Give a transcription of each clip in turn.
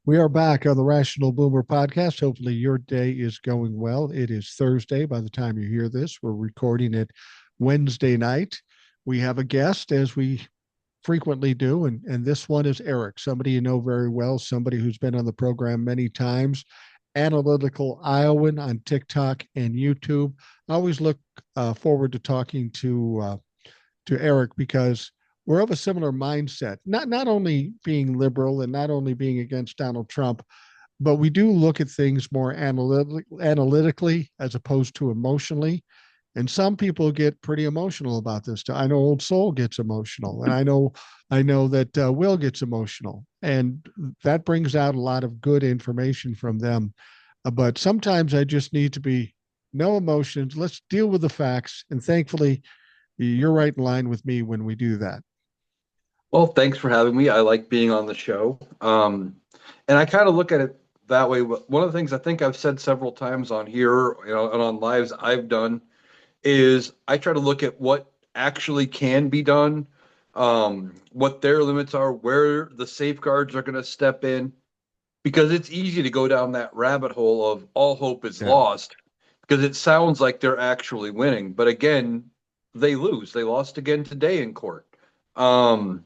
We are back on the Rational Boomer podcast. Hopefully, your day is going well. It is Thursday by the time you hear this. We're recording it Wednesday night. We have a guest, as we frequently do, and this one is Eric, somebody you know very well, somebody who's been on the program many times, analytical Iowan on TikTok and YouTube. I always look forward to talking to Eric because we're of a similar mindset. Not only being liberal and not only being against Donald Trump, but we do look at things more analytically as opposed to emotionally. And some people get pretty emotional about this. I know Old Soul gets emotional, and I know that Will gets emotional, and that brings out a lot of good information from them. But sometimes I just need to be no emotions. Let's deal with the facts, and thankfully, you're right in line with me when we do that. Well, thanks for having me. I like being on the show. And I kind of look at it that way. One of the things I think I've said several times on here, and on lives I've done is I try to look at what actually can be done, what their limits are, where the safeguards are going to step in, because it's easy to go down that rabbit hole of all hope is Yeah. lost because it sounds like they're actually winning. But again, they lose. They lost again today in court. Um,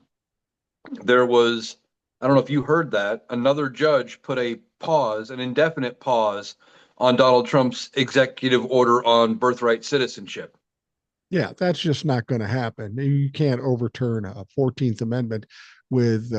there was, I don't know if you heard that, another judge put a pause, an indefinite pause on Donald Trump's executive order on birthright citizenship. Yeah, that's just not going to happen. You can't overturn a 14th Amendment with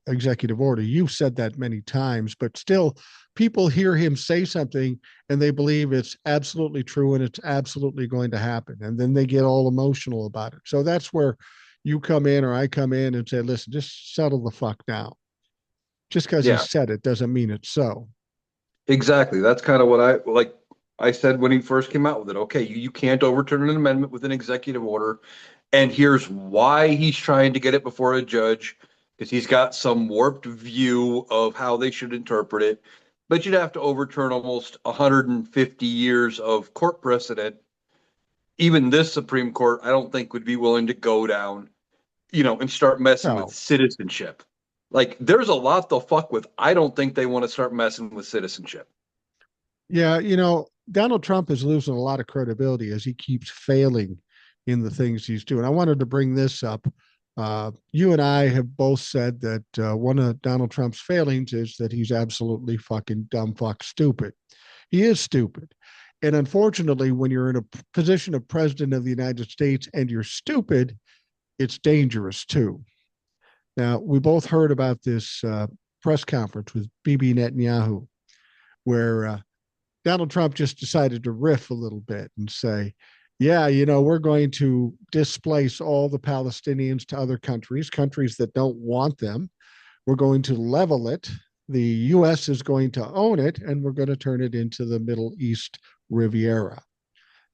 executive order. You've said that many times, but still, people hear him say something and they believe it's absolutely true and it's absolutely going to happen, and then they get all emotional about it. So that's where you come in or I come in and say, "Listen, just settle the fuck down." Just because he Yeah, said it doesn't mean it's so. exactly. That's kind of what I like. I said when he first came out with it. Okay, you can't overturn an amendment with an executive order. And here's why he's trying to get it before a judge, because he's got some warped view of how they should interpret it. But you'd have to overturn almost 150 years of court precedent. Even this Supreme Court, I don't think would be willing to go down, and start messing with No, citizenship. Like, there's a lot they'll fuck with. I don't think they want to start messing with citizenship. yeah, Donald Trump is losing a lot of credibility as he keeps failing in the things he's doing. I wanted to bring this up. You and I have both said that one of Donald Trump's failings is that he's absolutely fucking dumb fuck stupid. He is stupid. And unfortunately, when you're in a position of president of the United States and you're stupid, it's dangerous too. Now, we both heard about this press conference with Bibi Netanyahu, where Donald Trump just decided to riff a little bit and say, yeah, we're going to displace all the Palestinians to other countries, countries that don't want them. We're going to level it. The U.S. is going to own it, and we're going to turn it into the Middle East Riviera.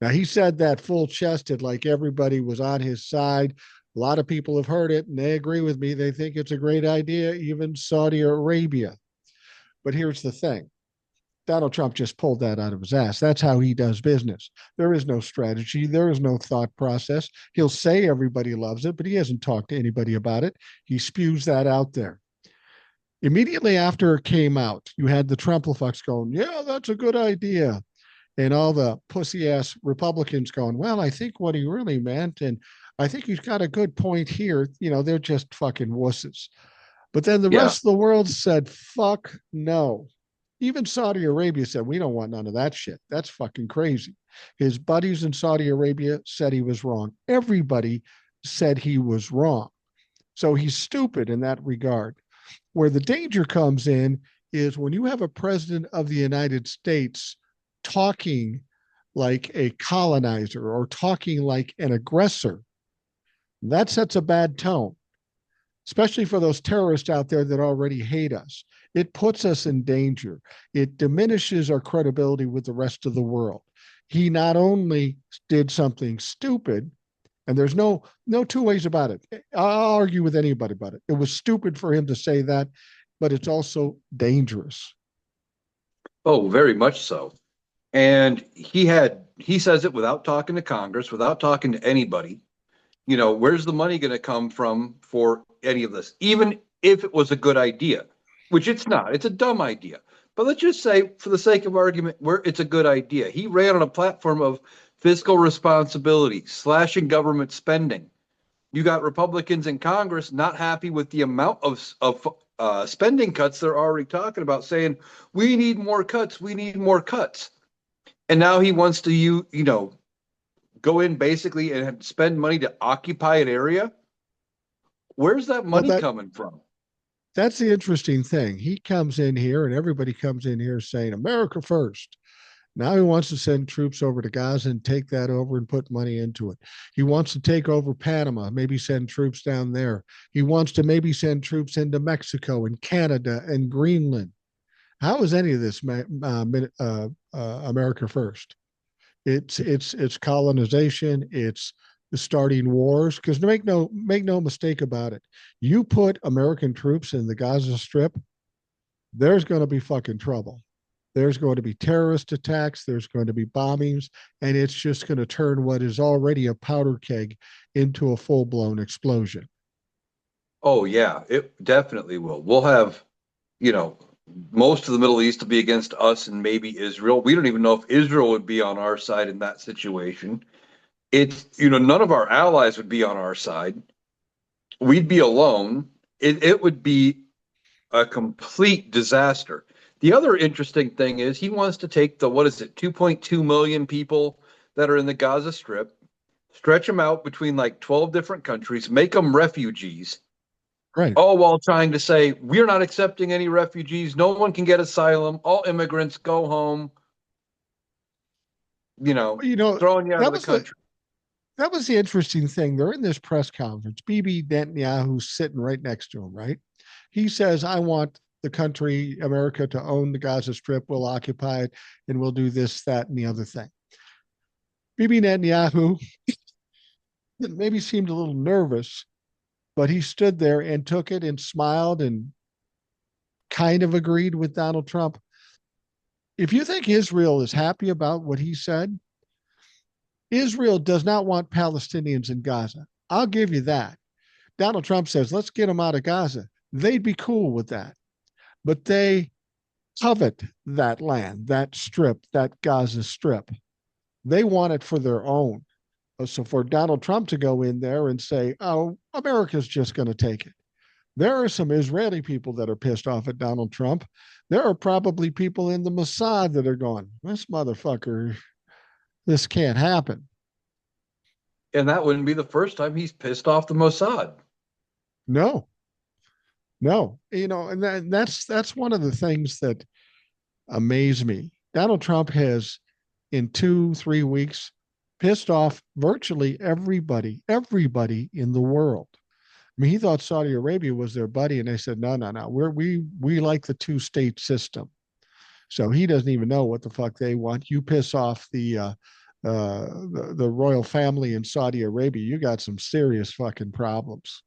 Now, he said that full chested, like everybody was on his side. A lot of people have heard it, and they agree with me. They think it's a great idea, even Saudi Arabia. But here's the thing. Donald Trump just pulled that out of his ass. That's how he does business. There is no strategy. There is no thought process. He'll say everybody loves it, but he hasn't talked to anybody about it. He spews that out there. Immediately after it came out, you had the Trumplefucks going, yeah, that's a good idea. And all the pussy ass Republicans going, well, I think what he really meant, and I think he's got a good point here. They're just fucking wusses. But then the Yeah. rest of the world said, fuck no. Even Saudi Arabia said, we don't want none of that shit. That's fucking crazy. His buddies in Saudi Arabia said he was wrong. Everybody said he was wrong. So he's stupid in that regard. Where the danger comes in is when you have a president of the United States talking like a colonizer or talking like an aggressor, that sets a bad tone, especially for those terrorists out there that already hate us. It puts us in danger. It diminishes our credibility with the rest of the world. He not only did something stupid, and there's no two ways about it. I'll argue with anybody about it. It was stupid for him to say that, but it's also dangerous. Oh, very much so. And he says it without talking to Congress, without talking to anybody. Where's the money going to come from for any of this? Even if it was a good idea. which it's not. It's a dumb idea. But let's just say, for the sake of argument, where it's a good idea. He ran on a platform of fiscal responsibility, slashing government spending. You got Republicans in Congress not happy with the amount of spending cuts they're already talking about, saying we need more cuts, we need more cuts. And now he wants to go in basically and spend money to occupy an area. Where's that Well, money coming from? that's the interesting thing. He comes in here and everybody comes in here saying America first. Now he wants to send troops over to Gaza and take that over and put money into it. He wants to take over Panama, maybe send troops down there. He wants to maybe send troops into Mexico and Canada and Greenland. How is any of this America first? It's colonization. It's the starting wars. Because make no mistake about it. You put American troops in the Gaza Strip, there's going to be fucking trouble. There's going to be terrorist attacks. There's going to be bombings, and it's just going to turn what is already a powder keg into a full blown explosion. Oh yeah, it definitely will. We'll have, you know, most of the Middle East will be against us and maybe Israel. We don't even know if Israel would be on our side in that situation. It's, none of our allies would be on our side. We'd be alone. It would be a complete disaster. The other interesting thing is he wants to take the, what is it, 2.2 million people that are in the Gaza Strip, stretch them out between like 12 different countries, make them refugees, Right. all while trying to say, we're not accepting any refugees. No one can get asylum. All immigrants go home, You know, throwing you out that of the was the country. that was the interesting thing. They're in this press conference. Bibi Netanyahu's sitting right next to him, right? He says, I want the country, America, to own the Gaza Strip. We'll occupy it and we'll do this, that, and the other thing. Bibi Netanyahu maybe seemed a little nervous, but he stood there and took it and smiled and kind of agreed with Donald Trump. If you think Israel is happy about what he said, Israel does not want Palestinians in Gaza. I'll give you that. Donald Trump says, let's get them out of Gaza. They'd be cool with that. But they covet that land, that strip, that Gaza strip. They want it for their own. So for Donald Trump to go in there and say, oh, America's just going to take it. There are some Israeli people that are pissed off at Donald Trump. There are probably people in the Mossad that are going, this motherfucker, this can't happen. And that wouldn't be the first time he's pissed off the Mossad. No, no, and that's one of the things that amaze me. Donald Trump has, in 2, 3 weeks, pissed off virtually everybody in the world. I mean, he thought Saudi Arabia was their buddy, and they said, no, no, no, we like the two-state system. So he doesn't even know what the fuck they want. You piss off the royal family in Saudi Arabia, you got some serious fucking problems.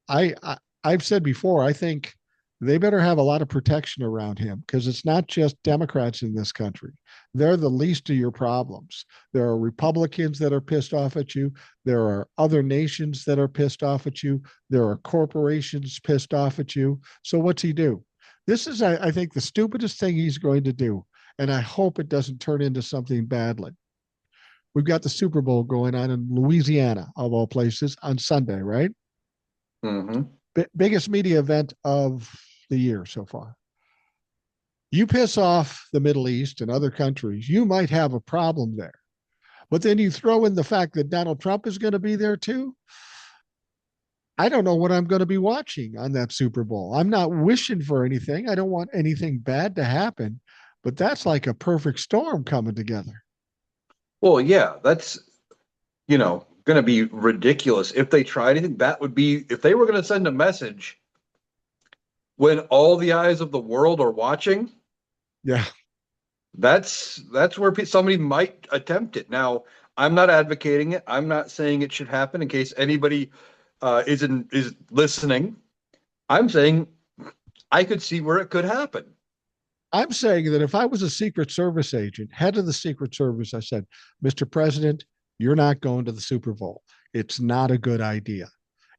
I've said before, I think they better have a lot of protection around him because it's not just Democrats in this country. They're the least of your problems. There are Republicans that are pissed off at you. There are other nations that are pissed off at you. There are corporations pissed off at you. So what's he do? This is, I think, the stupidest thing he's going to do. And I hope it doesn't turn into something badly. We've got the Super Bowl going on in Louisiana, of all places, on Sunday, right? Mm-hmm. Biggest media event of the year so far. You piss off the Middle East and other countries, you might have a problem there. But then you throw in the fact that Donald Trump is going to be there too. I don't know what I'm going to be watching on that Super Bowl. I'm not wishing for anything. I don't want anything bad to happen, but that's like a perfect storm coming together. Well, yeah, that's, going to be ridiculous. If they try anything, that would be, if they were going to send a message when all the eyes of the world are watching, Yeah. that's where somebody might attempt it. Now, I'm not advocating it. I'm not saying it should happen in case anybody is listening. I'm saying I could see where it could happen. I'm saying that if I was a Secret Service agent, head of the Secret Service, I said, Mr. President, you're not going to the Super Bowl. It's not a good idea.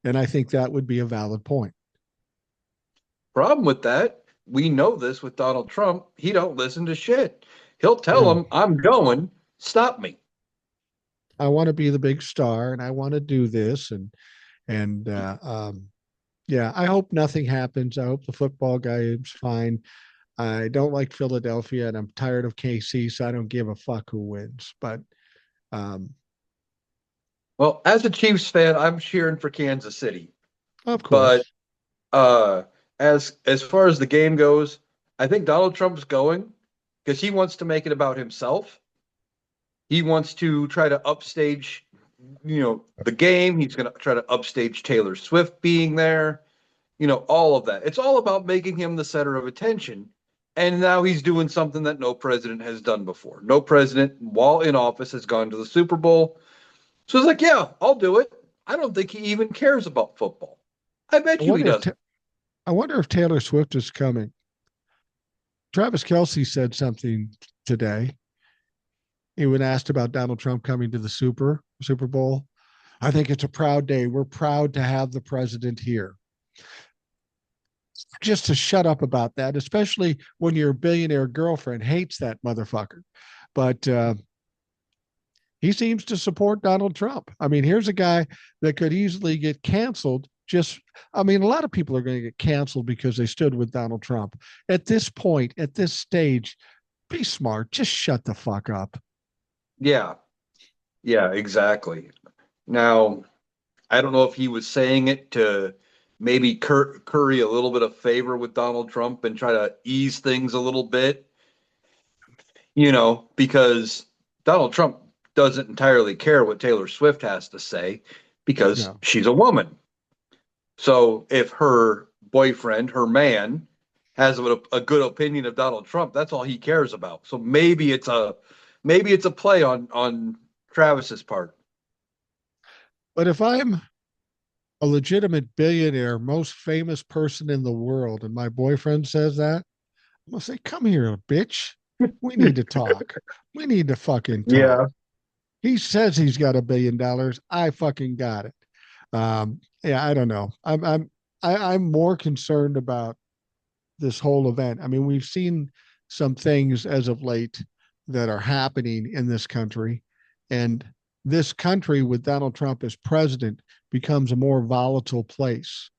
And I think that would be a valid point. Problem with that, we know this with Donald Trump, he don't listen to shit. He'll tell No, them, I'm going, stop me. I want to be the big star and I want to do this and yeah, I hope nothing happens. I hope the football guy is fine. I don't like Philadelphia and I'm tired of KC, so I don't give a fuck who wins. But um, Well, as a Chiefs fan, I'm cheering for Kansas City. of But course, uh as far as the game goes, I think Donald Trump's going because he wants to make it about himself. He wants to try to upstage, the game. He's going to try to upstage Taylor Swift being there, all of that. It's all about making him the center of attention. And now he's doing something that no president has done before. No president, while in office, has gone to the Super Bowl. So it's like, yeah, I'll do it. I don't think he even cares about football. I I bet you he wonder if doesn't. I wonder if Taylor Swift is coming. Travis Kelsey said something today. He when asked about Donald Trump coming to the Super Bowl. I think it's a proud day. We're proud to have the president here. Just to shut up about that, especially when your billionaire girlfriend hates that motherfucker. But he seems to support Donald Trump. I mean, here's a guy that could easily get canceled. I mean, a lot of people are going to get canceled because they stood with Donald Trump. At this point, at this stage, be smart. Just shut the fuck up. Yeah, yeah, exactly. Now, I don't know if he was saying it to maybe curry a little bit of favor with Donald Trump and try to ease things a little bit, because Donald Trump doesn't entirely care what Taylor Swift has to say because No. she's a woman. So if her boyfriend, her man, has a good opinion of Donald Trump, that's all he cares about. So maybe it's a play on Travis's part. But if I'm a legitimate billionaire, most famous person in the world, and my boyfriend says that, I'm gonna say, "Come here, bitch. We need to talk. We need to fucking talk." Yeah. He says he's got $1 billion. I fucking got it. Yeah, I don't know. I'm more concerned about this whole event. I mean, we've seen some things as of late that are happening in this country, and this country with Donald Trump as president becomes a more volatile place.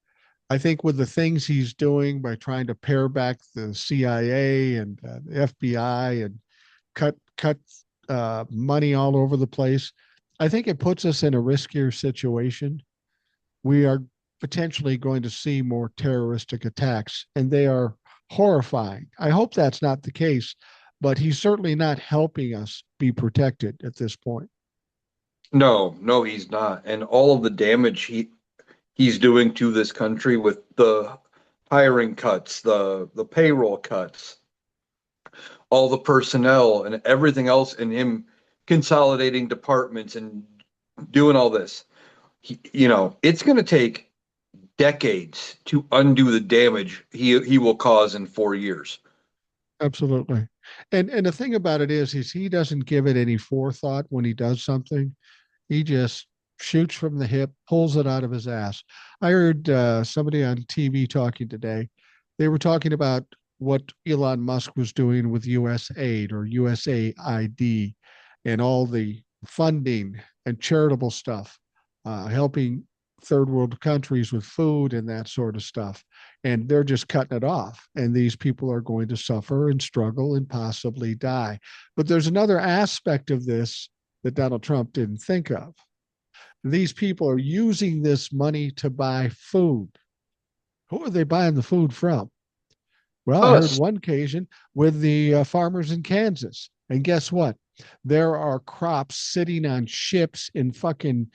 I think with the things he's doing by trying to pare back the CIA and the FBI and cut money all over the place, I think it puts us in a riskier situation. We are potentially going to see more terroristic attacks, and they are horrifying. I hope that's not the case, but he's certainly not helping us be protected at this point. No, no, he's not. And all of the damage he's doing to this country with the hiring cuts, the payroll cuts, all the personnel and everything else, and him consolidating departments and doing all this. It's going to take decades to undo the damage he will cause in 4 years. Absolutely. And the thing about it is he doesn't give it any forethought when he does something. He just shoots from the hip, pulls it out of his ass. I heard somebody on TV talking today. They were talking about what Elon Musk was doing with US aid or USAID and all the funding and charitable stuff, helping third world countries with food and that sort of stuff. And they're just cutting it off. And these people are going to suffer and struggle and possibly die. But there's another aspect of this that Donald Trump didn't think of. These people are using this money to buy food. Who are they buying the food from? Well, I heard Us. one occasion with the farmers in Kansas. And guess what? There are crops sitting on ships in fucking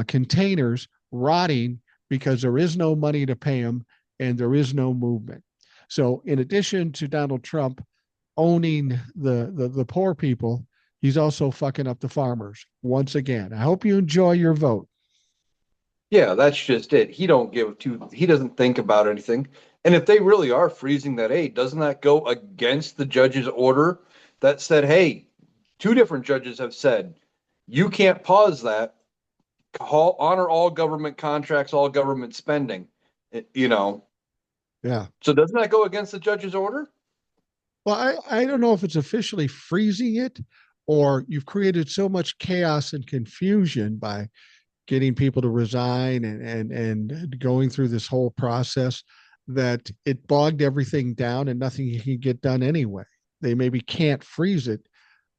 containers rotting because there is no money to pay them and there is no movement. So, in addition to Donald Trump owning the poor people, he's also fucking up the farmers once again. I hope you enjoy your vote. Yeah, that's just it. He doesn't think about anything. And if they really are freezing that aid, doesn't that go against the judge's order that said, hey, two different judges have said, you can't pause that, honor all government contracts, all government spending, you know. Yeah. So doesn't that go against the judge's order? Well, I don't know if it's officially freezing it or you've created so much chaos and confusion by getting people to resign and going through this whole process that it bogged everything down and nothing can get done anyway. They maybe can't freeze it,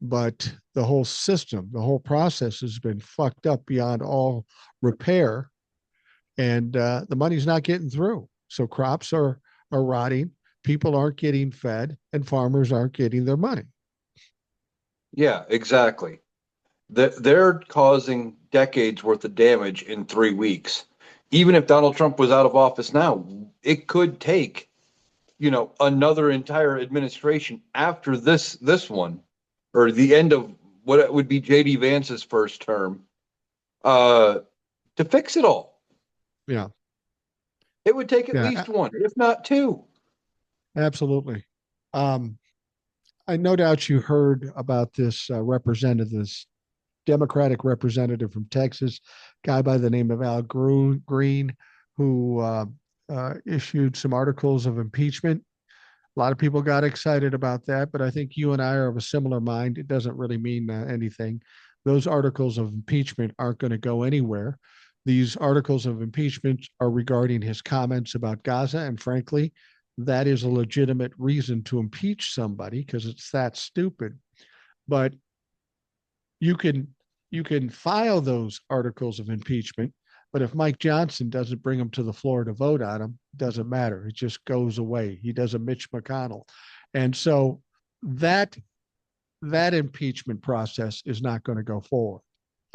but the whole system, the whole process has been fucked up beyond all repair, and the money's not getting through. So crops are rotting, people aren't getting fed, and farmers aren't getting their money. Yeah, exactly. They're causing decades worth of damage in 3 weeks. Even if Donald Trump was out of office now, it could take, another entire administration after this one, or the end of what would be JD Vance's first term, uh, to fix it all. Yeah, It would take at yeah, least one, if not two. absolutely. Um, I no doubt you heard about this representative, this Democratic representative from Texas, guy by the name of Al Green, who issued some articles of impeachment. A lot of people got excited about that, but I think you and I are of a similar mind. It doesn't really mean anything. Those articles of impeachment aren't going to go anywhere. These articles of impeachment are regarding his comments about Gaza, and frankly, that is a legitimate reason to impeach somebody because it's that stupid. But you can you can file those articles of impeachment, but if Mike Johnson doesn't bring them to the floor to vote on them, it doesn't matter. It just goes away. He does a Mitch McConnell, and so that that impeachment process is not going to go forward.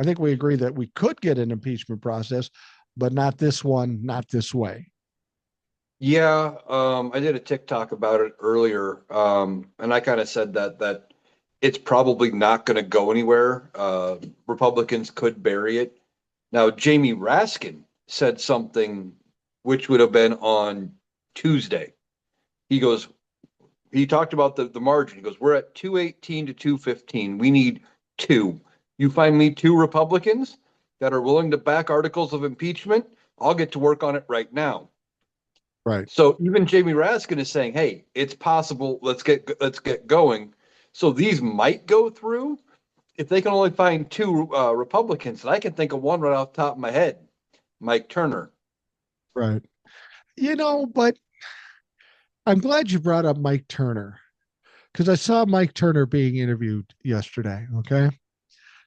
I think we agree that we could get an impeachment process, but not this one, not this way. Yeah, I did a TikTok about it earlier, and I kind of said that it's probably not going to go anywhere. Republicans could bury it. Now, Jamie Raskin said something which would have been on Tuesday. He goes, he talked about the margin. He goes, we're at 218 to 215. We need two. You find me two Republicans that are willing to back articles of impeachment, I'll get to work on it right now. Right. So even Jamie Raskin is saying, "Hey, it's possible. Let's get going." So these might go through if they can only find two Republicans. And I can think of one right off the top of my head, Mike Turner. Right. But I'm glad you brought up Mike Turner because I saw Mike Turner being interviewed yesterday. Okay.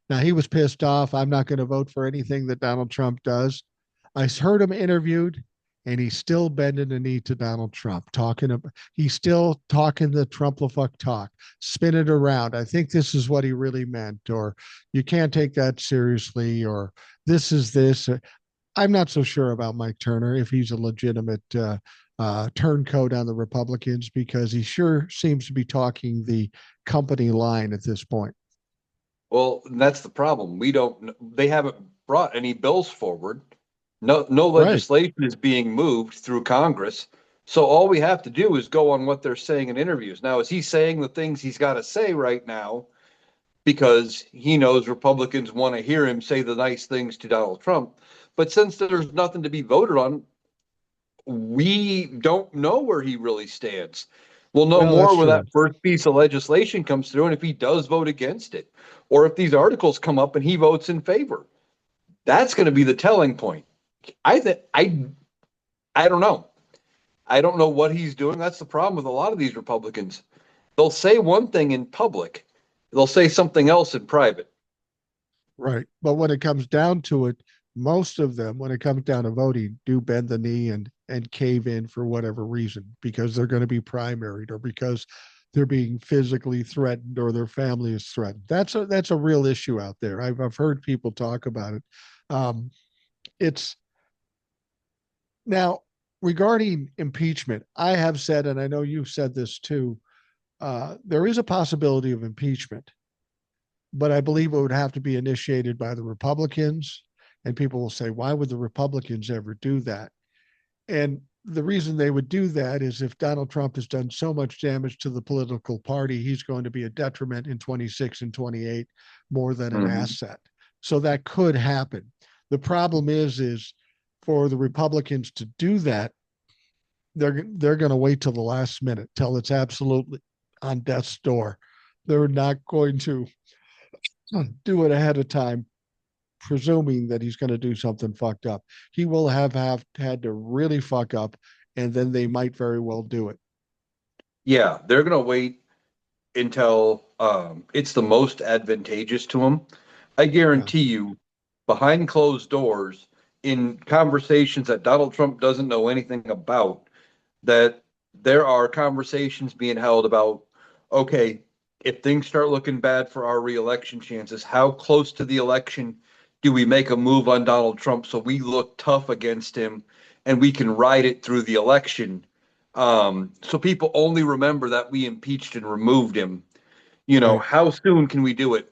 Now he was pissed off. I'm not going to vote for anything that Donald Trump does. I heard him interviewed, and he's still bending the knee to Donald Trump, talking about he's still talking the Trump-la-fuck talk, spin it around. I think this is what he really meant, or you can't take that seriously, or this is this. I'm not so sure about Mike Turner if he's a legitimate turncoat on the Republicans because he sure seems to be talking the company line at this point. Well, that's the problem. We don't. They haven't brought any bills forward. No Right. legislation is being moved through Congress. So all we have to do is go on what they're saying in interviews. Now, is he saying the things he's got to say right now because he knows Republicans want to hear him say the nice things to Donald Trump? But since there's nothing to be voted on, we don't know where he really stands. We'll know Well, that's more when true. that first piece of legislation comes through and if he does vote against it, or if these articles come up and he votes in favor. That's going to be the telling point. I think I don't know. I don't know what he's doing. That's the problem with a lot of these Republicans. They'll say one thing in public, they'll say something else in private. Right. But when it comes down to it, most of them, when it comes down to voting, do bend the knee and cave in for whatever reason because they're going to be primaried or because they're being physically threatened or their family is threatened. That's a real issue out there. I've heard people talk about it. Um, it's now regarding impeachment. I have said, and I know you've said this too. There is a possibility of impeachment, but I believe it would have to be initiated by the Republicans. And people will say, why would the Republicans ever do that? And the reason they would do that is if Donald Trump has done so much damage to the political party, he's going to be a detriment in 26 and 28 more than an Mm-hmm. asset. So that could happen. The problem is for the Republicans to do that, they're going to wait till the last minute, till it's absolutely on death's door. They're not going to do it ahead of time, presuming that he's going to do something fucked up. He will have had to really fuck up, and then they might very well do it. Yeah, they're going to wait until it's the most advantageous to them. I Yeah. guarantee you, behind closed doors, in conversations that Donald Trump doesn't know anything about, that there are conversations being held about, okay, if things start looking bad for our reelection chances, how close to the election do we make a move on Donald Trump so we look tough against him and we can ride it through the election? So people only remember that we impeached and removed him. Right. How soon can we do it?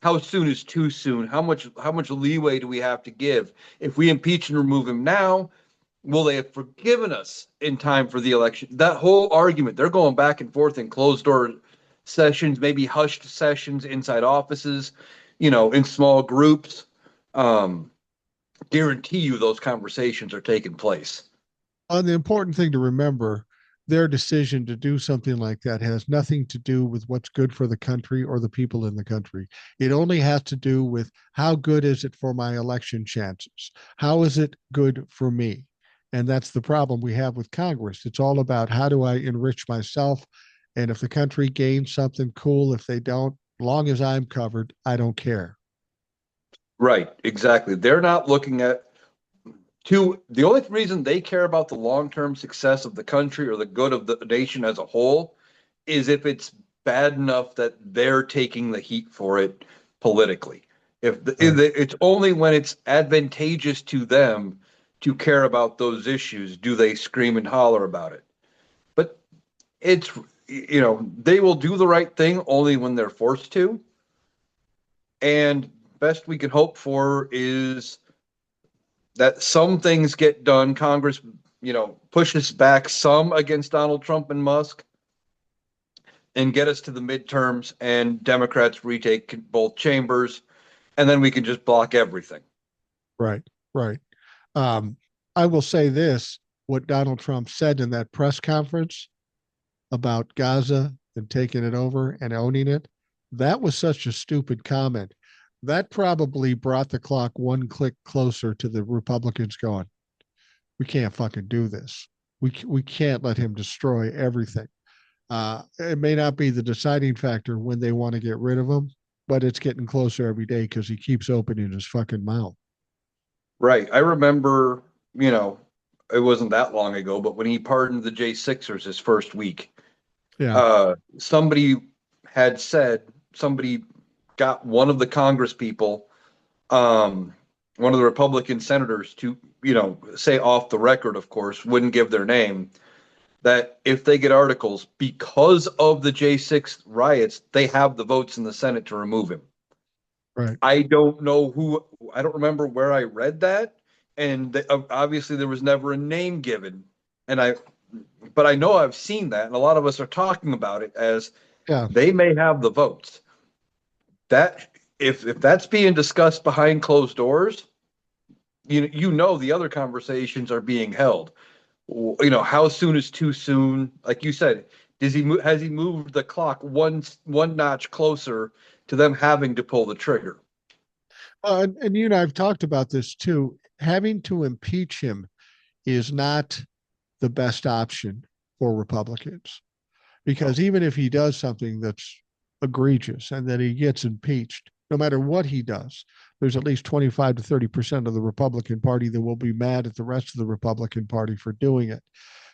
How soon is too soon? How much leeway do we have to give? If we impeach and remove him now, will they have forgiven us in time for the election? That whole argument, they're going back and forth in closed door sessions, maybe hushed sessions inside offices, in small groups. Um, Guarantee you those conversations are taking place. The important thing to remember, their decision to do something like that has nothing to do with what's good for the country or the people in the country. It only has to do with how good is it for my election chances? How is it good for me? And that's the problem we have with Congress. It's all about how do I enrich myself? And if the country gains something, cool. If they don't, long as I'm covered, I don't care. Right, exactly. They're not looking at the only reason they care about the long-term success of the country or the good of the nation as a whole is if it's bad enough that they're taking the heat for it politically. If Right. it's only when it's advantageous to them to care about those issues do they scream and holler about it. But it's they will do the right thing only when they're forced to. And best we can hope for is that some things get done. Congress, pushes back some against Donald Trump and Musk and get us to the midterms and Democrats retake both chambers, and then we can just block everything. Right. Right. Um, I will say this: what Donald Trump said in that press conference about Gaza and taking it over and owning it, that was such a stupid comment. That probably brought the clock one click closer to the Republicans going, we can't fucking do this. We can't let him destroy everything. It may not be the deciding factor when they want to get rid of him, but it's getting closer every day because he keeps opening his fucking mouth. Right. I remember, it wasn't that long ago, but when he pardoned the J6ers his first week, Yeah. somebody somebody got one of the Congress people, um, one of the Republican senators to, say off the record, of course, wouldn't give their name, that if they get articles because of the J6 riots, they have the votes in the Senate to remove him. Right. I don't remember where I read that. And obviously there was never a name given. And but I know I've seen that. And a lot of us are talking about it as Yeah. they may have the votes. That if that's being discussed behind closed doors, the other conversations are being held. How soon is too soon? Like you said, has he moved the clock one notch closer to them having to pull the trigger? And you and I've talked about this too. Having to impeach him is not the best option for Republicans because No. even if he does something that's egregious and then he gets impeached, no matter what he does, there's at least 25 to 30% of the Republican Party that will be mad at the rest of the Republican Party for doing it.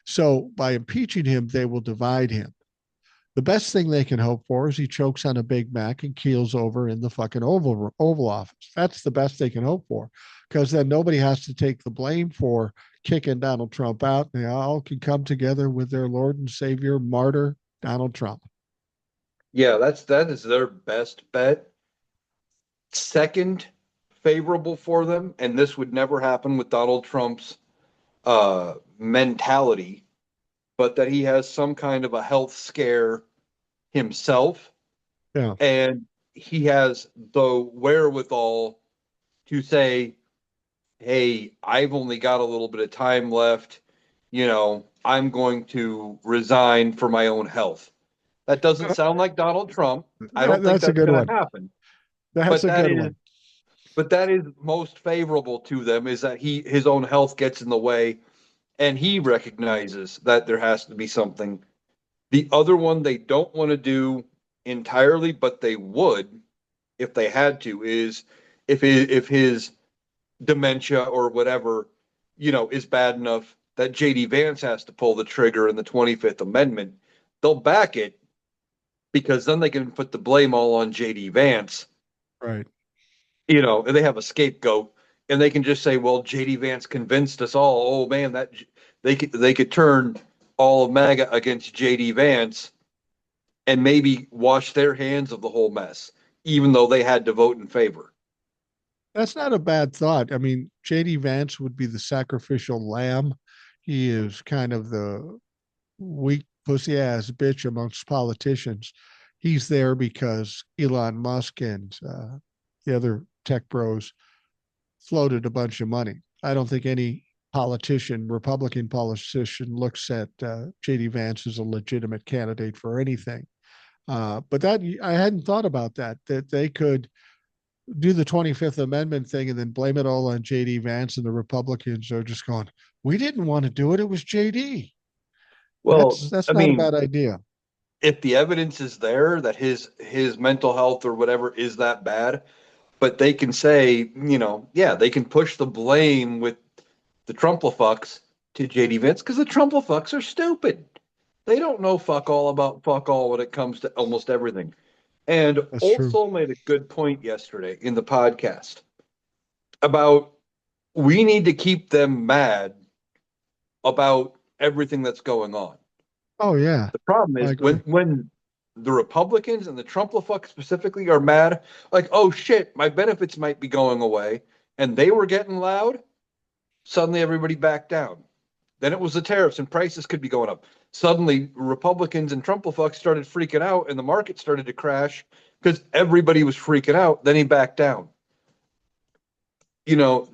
So by impeaching him, they will divide him. The best thing they can hope for is he chokes on a Big Mac and keels over in the fucking Oval Office. That's the best they can hope for, because then nobody has to take the blame for kicking Donald Trump out. They all can come together with their Lord and Savior, martyr Donald Trump. Yeah, that is their best bet. Second favorable for them, and this would never happen with Donald Trump's mentality, but that he has some kind of a health scare himself, Yeah, and he has the wherewithal to say, "Hey, I've only got a little bit of time left. I'm going to resign for my own health. That doesn't sound like Donald Trump. I don't think That's a that's good going one. to happen. That's But a that good is one. but that is most favorable to them is that his own health gets in the way and he recognizes that there has to be something. The other one they don't want to do entirely, but they would if they had to, is if his dementia or whatever, is bad enough that JD Vance has to pull the trigger in the 25th Amendment, they'll back it because then they can put the blame all on JD Vance, Right. and they have a scapegoat and they can just say, well, JD Vance convinced us all. Oh man, that they could turn all of MAGA against JD Vance and maybe wash their hands of the whole mess, even though they had to vote in favor. That's not a bad thought. I mean, JD Vance would be the sacrificial lamb. He is kind of the weak pussy ass bitch amongst politicians. He's there because Elon Musk and the other tech bros floated a bunch of money. I don't think any politician, Republican politician, looks at JD Vance as a legitimate candidate for anything. But that I hadn't thought about that they could do the 25th Amendment thing and then blame it all on JD Vance, and the Republicans are just going, we didn't want to do it. It was JD. Well, That's I not a mean, bad idea. if the evidence is there that his mental health or whatever is that bad, but they can say, yeah, they can push the blame with the Trumplefucks to JD Vance because the Trumplefucks are stupid. They don't know fuck all about fuck all when it comes to almost everything. And That's Old true. Soul made a good point yesterday in the podcast about we need to keep them mad about everything that's going on. Oh yeah, The problem I is when agree. when the Republicans and the Trumplefuck specifically are mad, like, oh shit, my benefits might be going away, and they were getting loud, suddenly everybody backed down. Then it was the tariffs and prices could be going up. Suddenly Republicans and Trumplefuck started freaking out and the market started to crash because everybody was freaking out. Then he backed down. You know,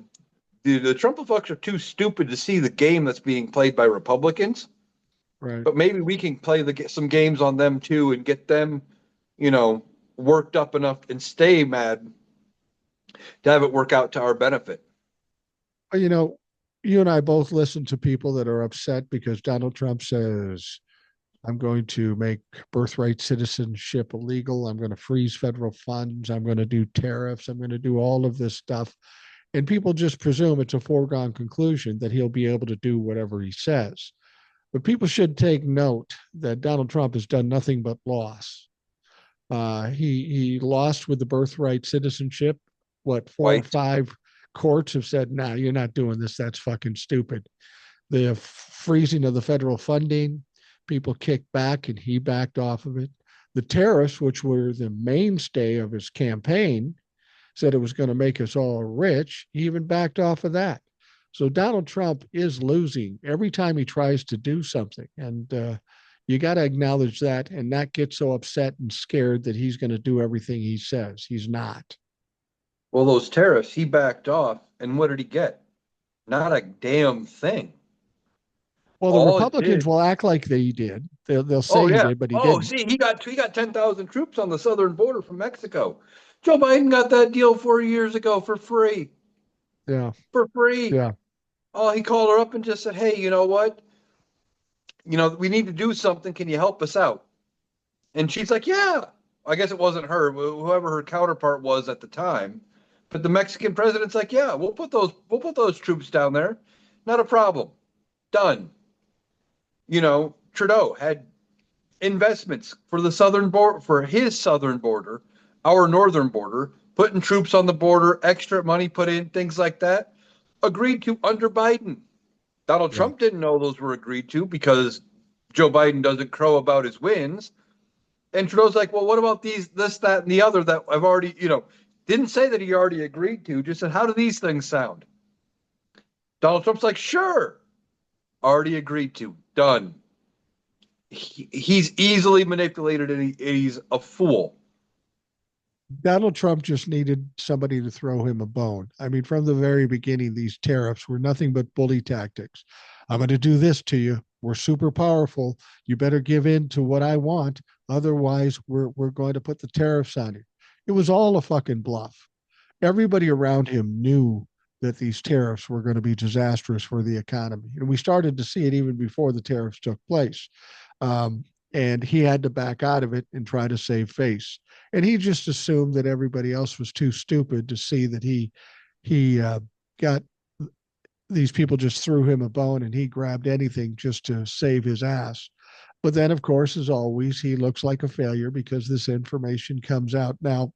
the Trumplefucks are too stupid to see the game that's being played by Republicans, Right. but maybe we can play some games on them too and get them, you know, worked up enough and stay mad to have it work out to our benefit. You know, you and I both listen to people that are upset because Donald Trump says, I'm going to make birthright citizenship illegal. I'm going to freeze federal funds. I'm going to do tariffs. I'm going to do all of this stuff. And people just presume it's a foregone conclusion that he'll be able to do whatever he says. But people should take note that Donald Trump has done nothing but loss. He lost with the birthright citizenship. What, four or White. five courts have said, "Nah, you're not doing this. That's fucking stupid." The freezing of the federal funding, people kicked back, and he backed off of it. The tariffs, which were the mainstay of his campaign, said it was going to make us all rich. He even backed off of that. So Donald Trump is losing every time he tries to do something. And you got to acknowledge that and not get so upset and scared that he's going to do everything he says. He's not. Well, those tariffs, he backed off, and what did he get? Not a damn thing. Well, the All it Republicans did. will act like they did. They'll Oh say he yeah. did, but he Oh, didn't. see, he got 10,000 troops on the southern border from Mexico. Joe Biden got that deal 4 years ago for free. Yeah. For free. Yeah. Oh, he called her up and just said, "Hey, you know what? We need to do something. Can you help us out?" And she's like, "Yeah." I guess it wasn't her, whoever her counterpart was at the time. But the Mexican president's like, "Yeah, we'll put those troops down there. Not a problem. Done." Trudeau had investments for the southern border, for his southern border, our northern border, putting troops on the border, extra money put in, things like that, agreed to under Biden. Donald Yeah. Trump didn't know those were agreed to because Joe Biden doesn't crow about his wins. And Trudeau's like, well, what about these, this, that, and the other that I've already, didn't say that he already agreed to, just said, how do these things sound? Donald Trump's like, sure, already agreed to, done. He's easily manipulated and he's a fool. Donald Trump just needed somebody to throw him a bone. I mean, from the very beginning, these tariffs were nothing but bully tactics. I'm going to do this to you. We're super powerful. You better give in to what I want. Otherwise, we're going to put the tariffs on you. It was all a fucking bluff. Everybody around him knew that these tariffs were going to be disastrous for the economy. And we started to see it even before the tariffs took place. And he had to back out of it and try to save face. And he just assumed that everybody else was too stupid to see that he got these people just threw him a bone and he grabbed anything just to save his ass. But then, of course, as always, he looks like a failure because this information comes out. Now,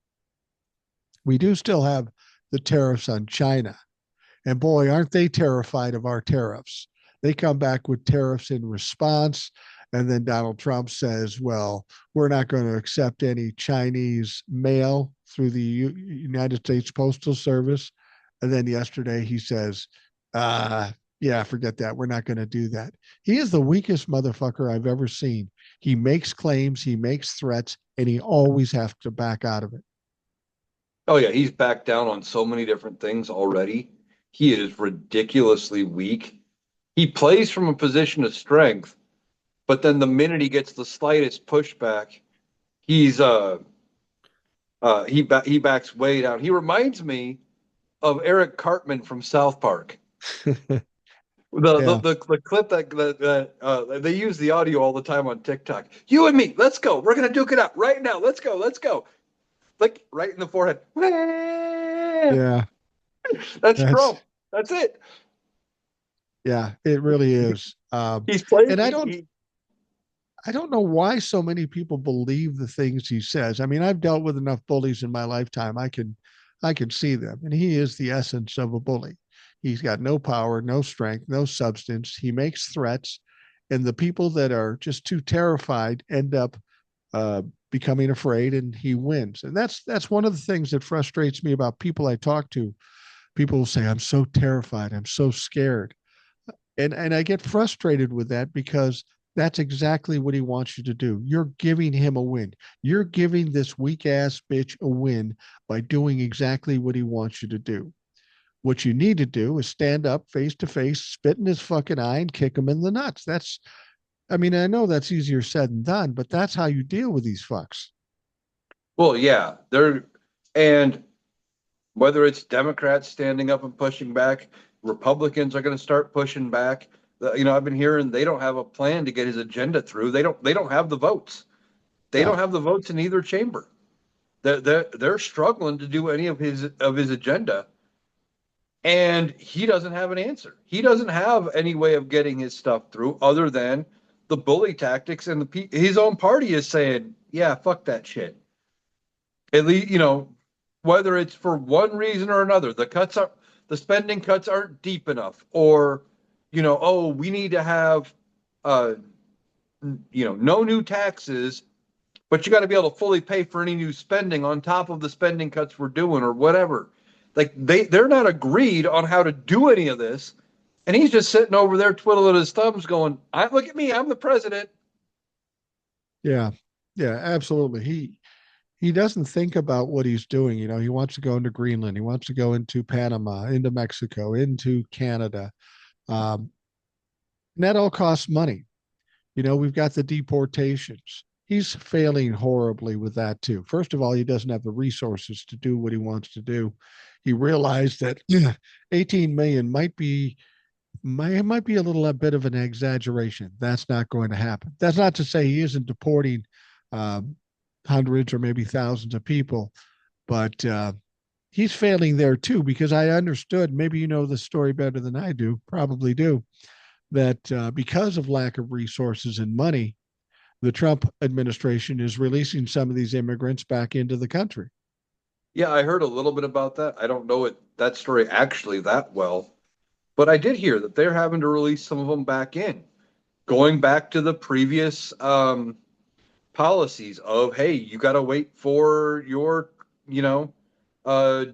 we do still have the tariffs on China. And boy, aren't they terrified of our tariffs? They come back with tariffs in response. And then Donald Trump says, well, we're not going to accept any Chinese mail through the United States Postal Service. And then yesterday he says, yeah, forget that. We're not going to do that. He is the weakest motherfucker I've ever seen. He makes claims, he makes threats, and he always has to back out of it. Oh yeah, he's backed down on so many different things already. He is ridiculously weak. He plays from a position of strength, but then the minute he gets the slightest pushback, he's he backs way down. He reminds me of Eric Cartman from South Park. Yeah. The clip they use the audio all the time on TikTok. You and me, let's go. We're gonna duke it out right now. Let's go. Let's go. Like right in the forehead. Yeah. That's That's, Trump. That's it. yeah, it really is. He's playing. And I don't know why so many people believe the things he says. I mean, I've dealt with enough bullies in my lifetime. I can see them. And he is the essence of a bully. He's got no power, no strength, no substance. He makes threats, and the people that are just too terrified end up uh, becoming afraid, and he wins. And that's one of the things that frustrates me about people I talk to. People will say, "I'm so terrified. I'm so scared." And I get frustrated with that because that's exactly what he wants you to do. You're giving him a win. You're giving this weak ass bitch a win by doing exactly what he wants you to do. What you need to do is stand up face to face, spit in his fucking eye, and kick him in the nuts. That's, I mean, I know that's easier said than done, but that's how you deal with these fucks. Well, yeah, they're and whether it's Democrats standing up and pushing back, Republicans are going to start pushing back. You know, I've been hearing they don't have a plan to get his agenda through. They don't have the votes. They Yeah. don't have the votes in either chamber. They're struggling to do any of his agenda, and he doesn't have an answer. He doesn't have any way of getting his stuff through other than the bully tactics, and his own party is saying, "Yeah, fuck that shit." At least, you know, whether it's for one reason or another, the spending cuts aren't deep enough, or oh, we need to have uh, no new taxes, but you got to be able to fully pay for any new spending on top of the spending cuts we're doing, or whatever. Like they're not agreed on how to do any of this, and he's just sitting over there twiddling his thumbs, going, "I look at me, I'm the president." Yeah. Yeah, absolutely. He doesn't think about what he's doing. You know, he wants to go into Greenland, he wants to go into Panama, into Mexico, into Canada. Um, and that all costs money. You know, we've got the deportations. He's failing horribly with that too. First of all, he doesn't have the resources to do what he wants to do. He realized that 18 million might be a little a bit of an exaggeration. That's not going to happen. That's not to say he isn't deporting um, hundreds or maybe thousands of people, but he's failing there too because I understood. Maybe you know the story better than I do. Probably do that because of lack of resources and money, the Trump administration is releasing some of these immigrants back into the country. Yeah, I heard a little bit about that. I don't know that story actually that well, but I did hear that they're having to release some of them back in, going back to the previous policies of, hey, you got to wait for your,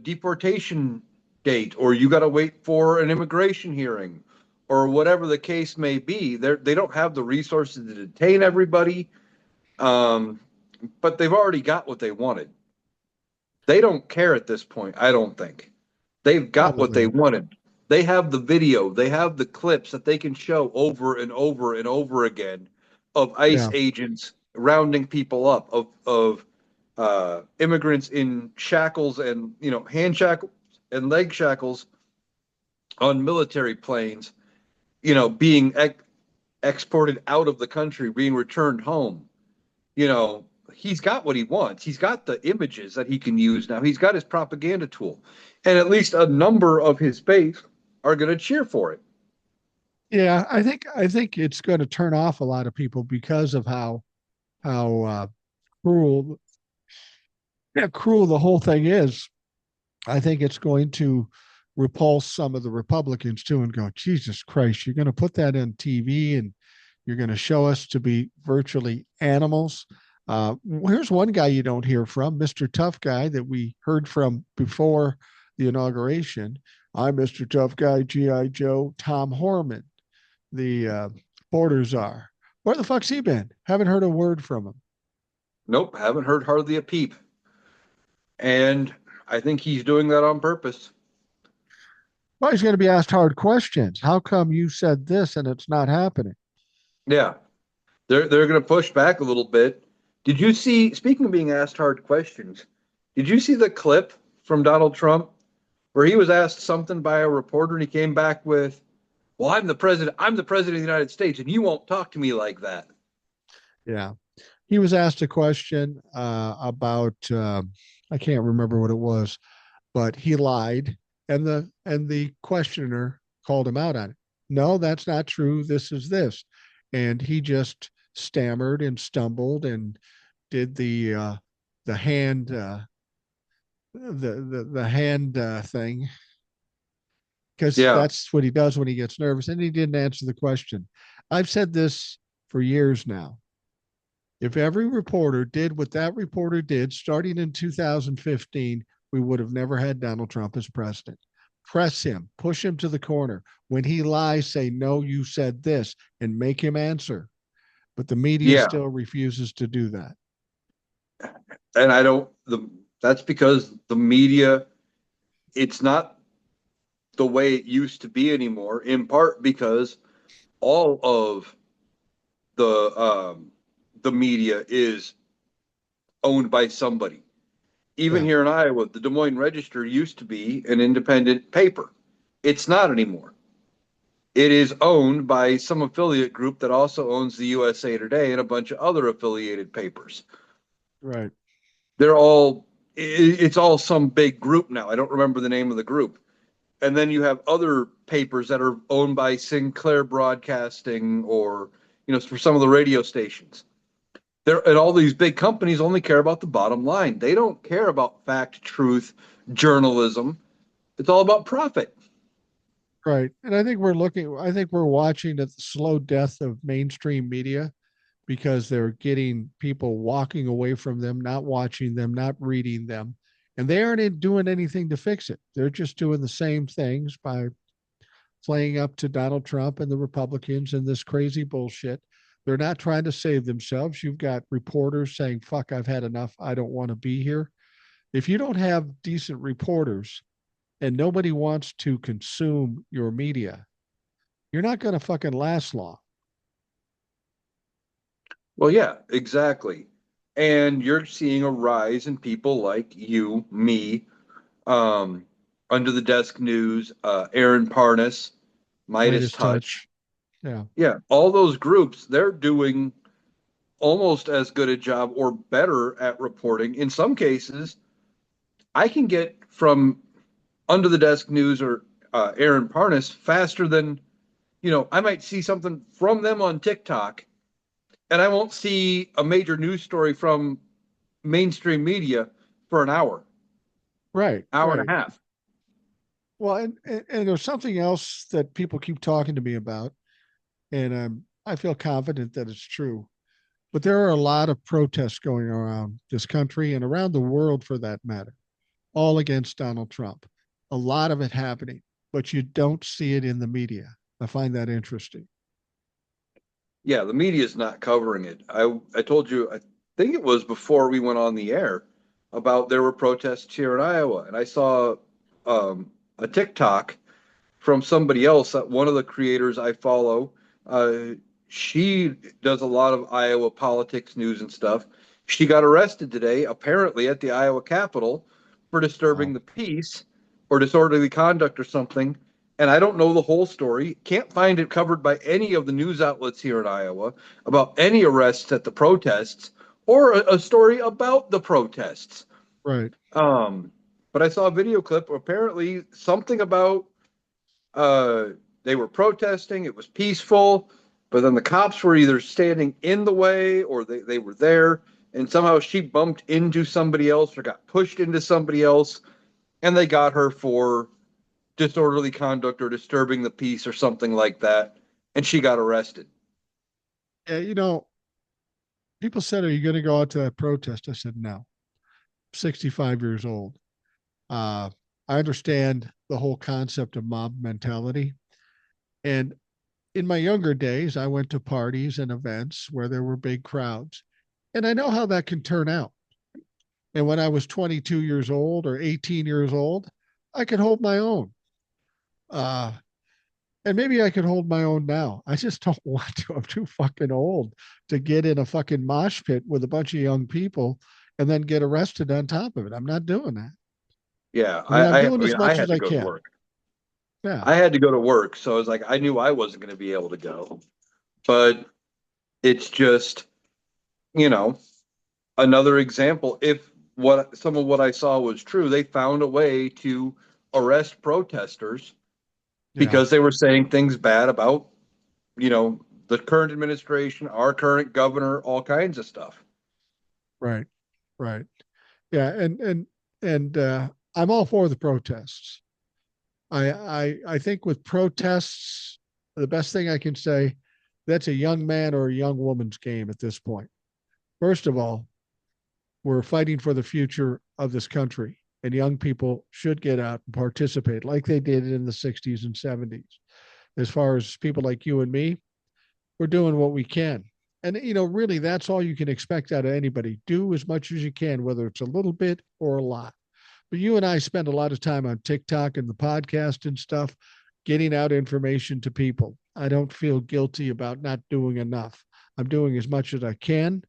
deportation date, or you got to wait for an immigration hearing, or whatever the case may be. They don't have the resources to detain everybody, um, but they've already got what they wanted. They don't care at this point, I don't think. They've got what Probably they not. wanted. They have the video, they have the clips that they can show over and over and over again of ICE Yeah. agents rounding people up, of immigrants in shackles and hand shackles and leg shackles on military planes, being exported out of the country, being returned home. He's got what he wants. He's got the images that he can use now. He's got his propaganda tool, and at least a number of his base are going to cheer for it. Yeah, I think it's going to turn off a lot of people because of how cruel cruel the whole thing is. I think it's going to repulse some of the Republicans too and go, Jesus Christ, you're going to put that on TV and you're going to show us to be virtually animals. Here's one guy you don't hear from, Mr. Tough Guy, that we heard from before the inauguration. I'm Mr. Tough Guy, G.I. Joe, Tom Horman, the border czar. Where the fuck's he been? Haven't heard a word from him. Nope, haven't heard hardly a peep. And I think he's doing that on purpose. Well, he's going to be asked hard questions. How come you said this and it's not happening? Yeah, they're going to push back a little bit. Did you see, speaking of being asked hard questions, did you see the clip from Donald Trump where he was asked something by a reporter and he came back with, "Well, I'm the president. I'm the president of the United States, and you won't talk to me like that." Yeah. He was asked a question about, I can't remember what it was, but he lied, and the questioner called him out on it. No, that's not true. This is this, and he just stammered and stumbled and did the hand the hand thing because Yeah, that's what he does when he gets nervous, and he didn't answer the question. I've said this for years now. If every reporter did what that reporter did starting in 2015, we would have never had Donald Trump as president. Press him, push him to the corner. When he lies, say, no, you said this, and make him answer. But the media yeah, still refuses to do that. and I don't. That's because the media, it's not the way it used to be anymore. In part because all of the the media is owned by somebody. Even Yeah, here in Iowa, the Des Moines Register used to be an independent paper. It's not anymore. It is owned by some affiliate group that also owns the USA Today and a bunch of other affiliated papers. right. They're all, it's all some big group now. I don't remember the name of the group. And then you have other papers that are owned by Sinclair Broadcasting, or, for some of the radio stations. And all these big companies only care about the bottom line. They don't care about fact, truth, journalism. It's all about profit. Right. And I think we're watching the slow death of mainstream media because they're getting people walking away from them, not watching them, not reading them. And they aren't doing anything to fix it. They're just doing the same things by playing up to Donald Trump and the Republicans and this crazy bullshit. They're not trying to save themselves. You've got reporters saying, fuck, I've had enough. I don't want to be here. If you don't have decent reporters and nobody wants to consume your media, you're not going to fucking last long. Well, yeah, exactly. And you're seeing a rise in people like you, me, um, Under the Desk News, Aaron Parnas, Midas Midas Touch. touch. Yeah. Yeah, all those groups, they're doing almost as good a job or better at reporting. In some cases, I can get from Under the Desk News or Aaron Parnas faster than, I might see something from them on TikTok and I won't see a major news story from mainstream media for an hour, Right. hour and Right. a half. Well, and there's something else that people keep talking to me about, and I feel confident that it's true. But there are a lot of protests going around this country and around the world for that matter, all against Donald Trump. A lot of it happening, but you don't see it in the media. I find that interesting. Yeah, the media is not covering it. I told you, I think it was before we went on the air, about there were protests here in Iowa, and I saw a TikTok from somebody else. One of the creators I follow, uh, she does a lot of Iowa politics news and stuff. She got arrested today, apparently at the Iowa Capitol, for disturbing Wow. the peace or disorderly conduct or something. And I don't know the whole story. Can't find it covered by any of the news outlets here in Iowa about any arrests at the protests or a story about the protests. Right. Um, but I saw a video clip. Apparently, something about uh, they were protesting. It was peaceful, but then the cops were either standing in the way or they were there. And somehow she bumped into somebody else or got pushed into somebody else, and they got her for disorderly conduct or disturbing the peace or something like that. And she got arrested. Yeah, people said, "Are you going to go out to that protest?" I said, "No." 65 years old. Uh, I understand the whole concept of mob mentality. And in my younger days, I went to parties and events where there were big crowds. And I know how that can turn out. And when I was 22 years old or 18 years old, I could hold my own. Uh, and maybe I could hold my own now. I just don't want to. I'm too fucking old to get in a fucking mosh pit with a bunch of young people and then get arrested on top of it. I'm not doing that. Yeah, I mean, I'm I doing as mean, I much as had to I go to can. work. Yeah. I had to go to work, so I was like, I knew I wasn't going to be able to go. But it's just, you know, another example. If what some of what I saw was true, they found a way to arrest protesters Yeah. because they were saying things bad about, the current administration, our current governor, all kinds of stuff. Right. Right. Yeah. And I'm all for the protests. I think with protests, the best thing I can say, that's a young man or a young woman's game at this point. First of all, we're fighting for the future of this country, and young people should get out and participate like they did in the 60s and 70s. As far as people like you and me, we're doing what we can. And, really, that's all you can expect out of anybody. Do as much as you can, whether it's a little bit or a lot. But you and I spend a lot of time on TikTok and the podcast and stuff, getting out information to people. I don't feel guilty about not doing enough. I'm doing as much as I can.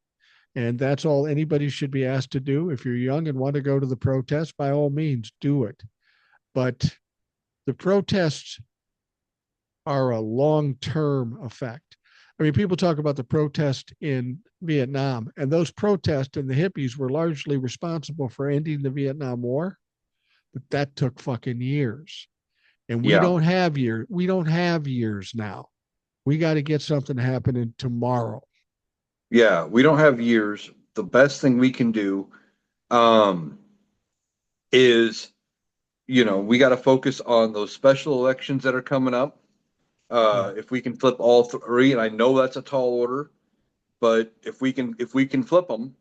And that's all anybody should be asked to do. If you're young and want to go to the protest, by all means, do it. But the protests are a long term effect. I mean, people talk about the protest in Vietnam, and those protests and the hippies were largely responsible for ending the Vietnam War, but that took fucking years. And we Yeah. don't have years. We don't have years now. We got to get something happening tomorrow. Yeah, we don't have years. The best thing we can do um, is, we got to focus on those special elections that are coming up. Yeah. If we can flip all three, and I know that's a tall order, but if we can flip them,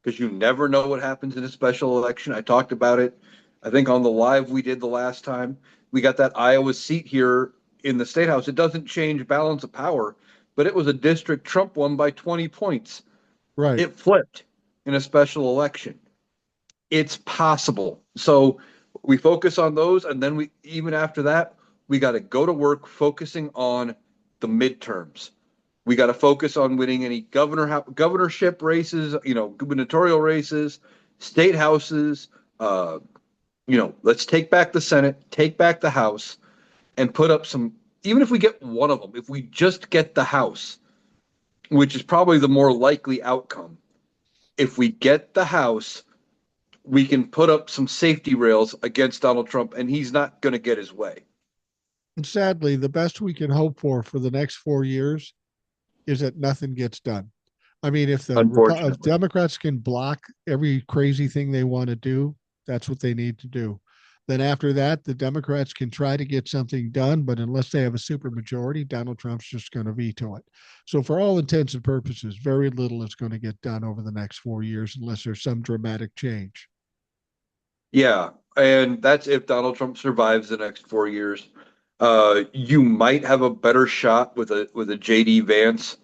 because you never know what happens in a special election. I talked about it, I think, on the live we did the last time. We got that Iowa seat here in the state house. It doesn't change balance of power, but it was a district Trump won by 20 points. Right. It flipped in a special election. It's possible. So we focus on those, and then even after that, we got to go to work focusing on the midterms. We got to focus on winning any governorship races, gubernatorial races, state houses. Uh, let's take back the Senate, take back the House, and put up some. Even if we get one of them, if we just get the House, which is probably the more likely outcome, if we get the House, we can put up some safety rails against Donald Trump, and he's not going to get his way. And sadly, the best we can hope for the next 4 years is that nothing gets done. I mean, if Unfortunately. Democrats can block every crazy thing they want to do, that's what they need to do. Then after that, the Democrats can try to get something done, but unless they have a supermajority, Donald Trump's just going to veto it. So, for all intents and purposes, very little is going to get done over the next 4 years unless there's some dramatic change. Yeah, and that's if Donald Trump survives the next 4 years. You might have a better shot with a JD Vance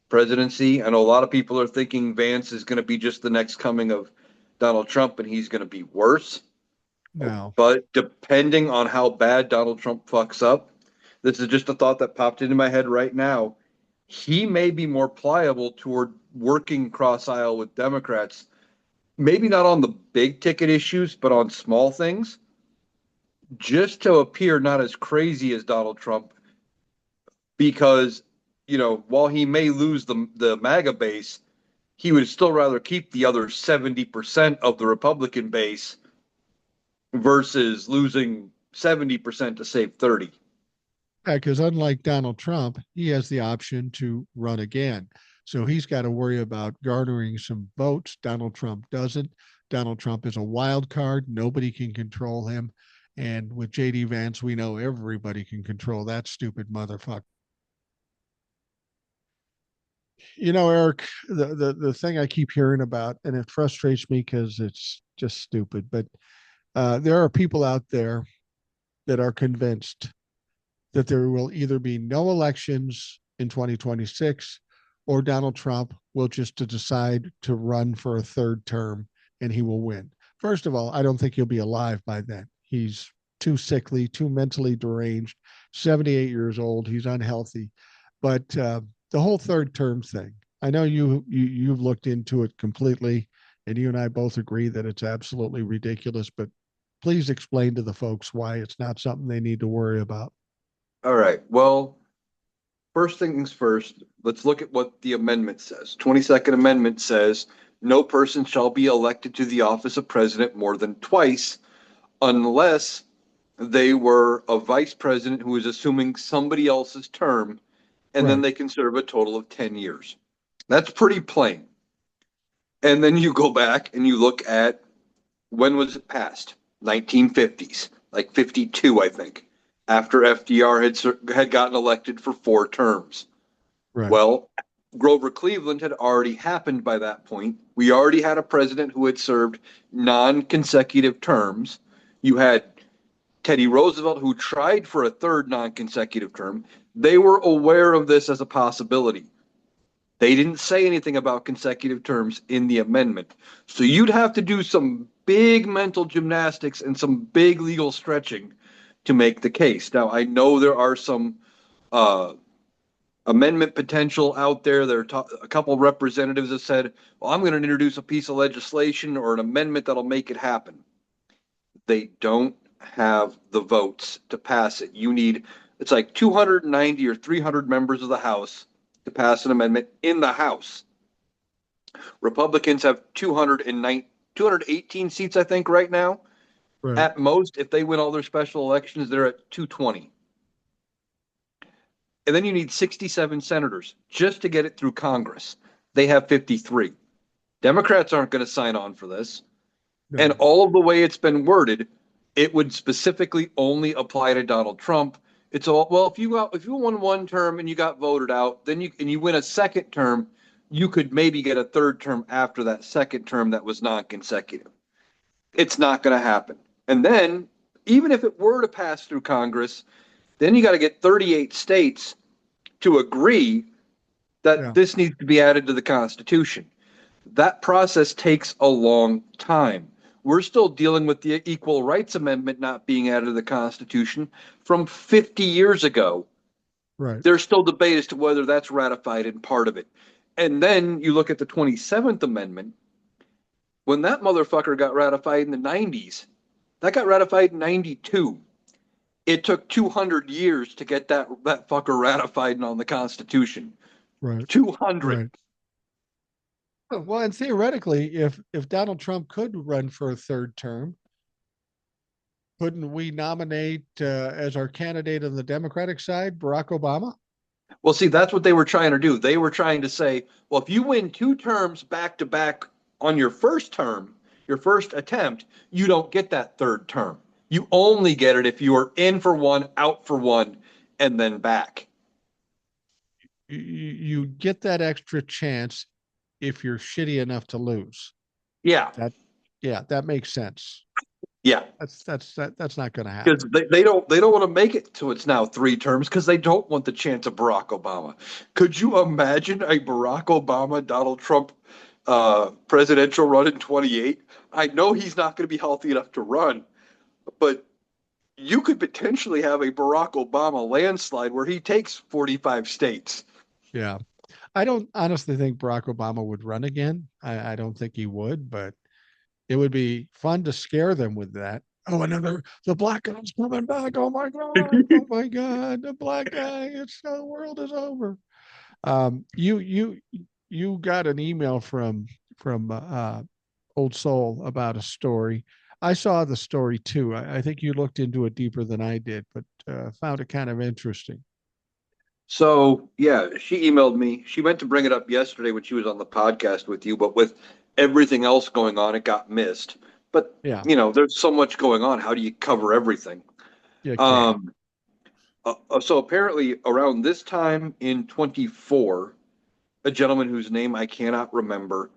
presidency. I know a lot of people are thinking Vance is going to be just the next coming of Donald Trump, and he's going to be worse. No. But depending on how bad Donald Trump fucks up, this is just a thought that popped into my head right now. He may be more pliable toward working cross aisle with Democrats, maybe not on the big ticket issues, but on small things, just to appear not as crazy as Donald Trump. Because, while he may lose the MAGA base, he would still rather keep the other 70% of the Republican base versus losing 70% to save 30. Yeah, because unlike Donald Trump, he has the option to run again. So he's got to worry about garnering some votes. Donald Trump doesn't. Donald Trump is a wild card. Nobody can control him. And with JD Vance, we know everybody can control that stupid motherfucker. Eric, the thing I keep hearing about, and it frustrates me because it's just stupid, but there are people out there that are convinced that there will either be no elections in 2026 or Donald Trump will just decide to run for a third term and he will win. First of all, I don't think he'll be alive by then. He's too sickly, too mentally deranged, 78 years old. He's unhealthy. But the whole third term thing, I know you've looked into it completely, and you and I both agree that it's absolutely ridiculous. But please explain to the folks why it's not something they need to worry about. All right. Well, first things first, let's look at what the amendment says. 22nd Amendment says no person shall be elected to the office of president more than twice unless they were a vice president who is assuming somebody else's term, and then Right. they can serve a total of 10 years. That's pretty plain. And then you go back and you look at when was it passed? 1950s, like 52, I think, after FDR had gotten elected for 4 terms. Right. Well, Grover Cleveland had already happened by that point. We already had a president who had served non-consecutive terms. You had Teddy Roosevelt, who tried for a third non-consecutive term. They were aware of this as a possibility. They didn't say anything about consecutive terms in the amendment. So you'd have to do some big mental gymnastics and some big legal stretching to make the case. Now, I know there are some uh, amendment potential out there. A couple of representatives have said, well, I'm going to introduce a piece of legislation or an amendment that'll make it happen. They don't have the votes to pass it. It's like 290 or 300 members of the House to pass an amendment in the House. Republicans have 218 seats, I think, right now. Right. At most, if they win all their special elections, they're at 220. And then you need 67 senators just to get it through Congress. They have 53. Democrats aren't going to sign on for this. And No. all of the way it's been worded, it would specifically only apply to Donald Trump. It's all, well, if you won 1 term and you got voted out, then you win a second term, you could maybe get a third term after that second term that was non-consecutive. It's not going to happen. And then, even if it were to pass through Congress, then you got to get 38 states to agree that Yeah. this needs to be added to the Constitution. That process takes a long time. We're still dealing with the Equal Rights Amendment not being added to the Constitution from 50 years ago. Right. There's still debate as to whether that's ratified in part of it. And then you look at the 27th Amendment. When that motherfucker got ratified in the 90s, that got ratified in 92. It took 200 years to get that fucker ratified on the Constitution. Right. 200. Right. Well, and theoretically, if Donald Trump could run for a third term, couldn't we nominate as our candidate on the Democratic side Barack Obama? Well, see, that's what they were trying to do. They were trying to say, well, if you win 2 terms back to back on your first term, your first attempt, you don't get that third term. You only get it if you are in for one, out for one, and then back. You get that extra chance if you're shitty enough to lose. Yeah, That yeah, that makes sense. yeah. That's not going to Because happen. they don't want to make it to it's now 3 terms because they don't want the chance of Barack Obama. Could you imagine a Barack Obama Donald Trump presidential run in 28? I know he's not going to be healthy enough to run, but you could potentially have a Barack Obama landslide where he takes 45 states. Yeah. I don't honestly think Barack Obama would run again. I don't think he would, but it would be fun to scare them with that. Oh, the black guy's coming back. Oh my God. Oh my God. The black guy. The world is over. You got an email from Old Soul about a story. I saw the story too. I think you looked into it deeper than I did, but found it kind of interesting. So, yeah, she emailed me. She meant to bring it up yesterday when she was on the podcast with you, but with everything else going on, it got missed. But, Yeah, there's so much going on. How do you cover everything? you can't. Um, so apparently around this time in 24, a gentleman whose name I cannot remember,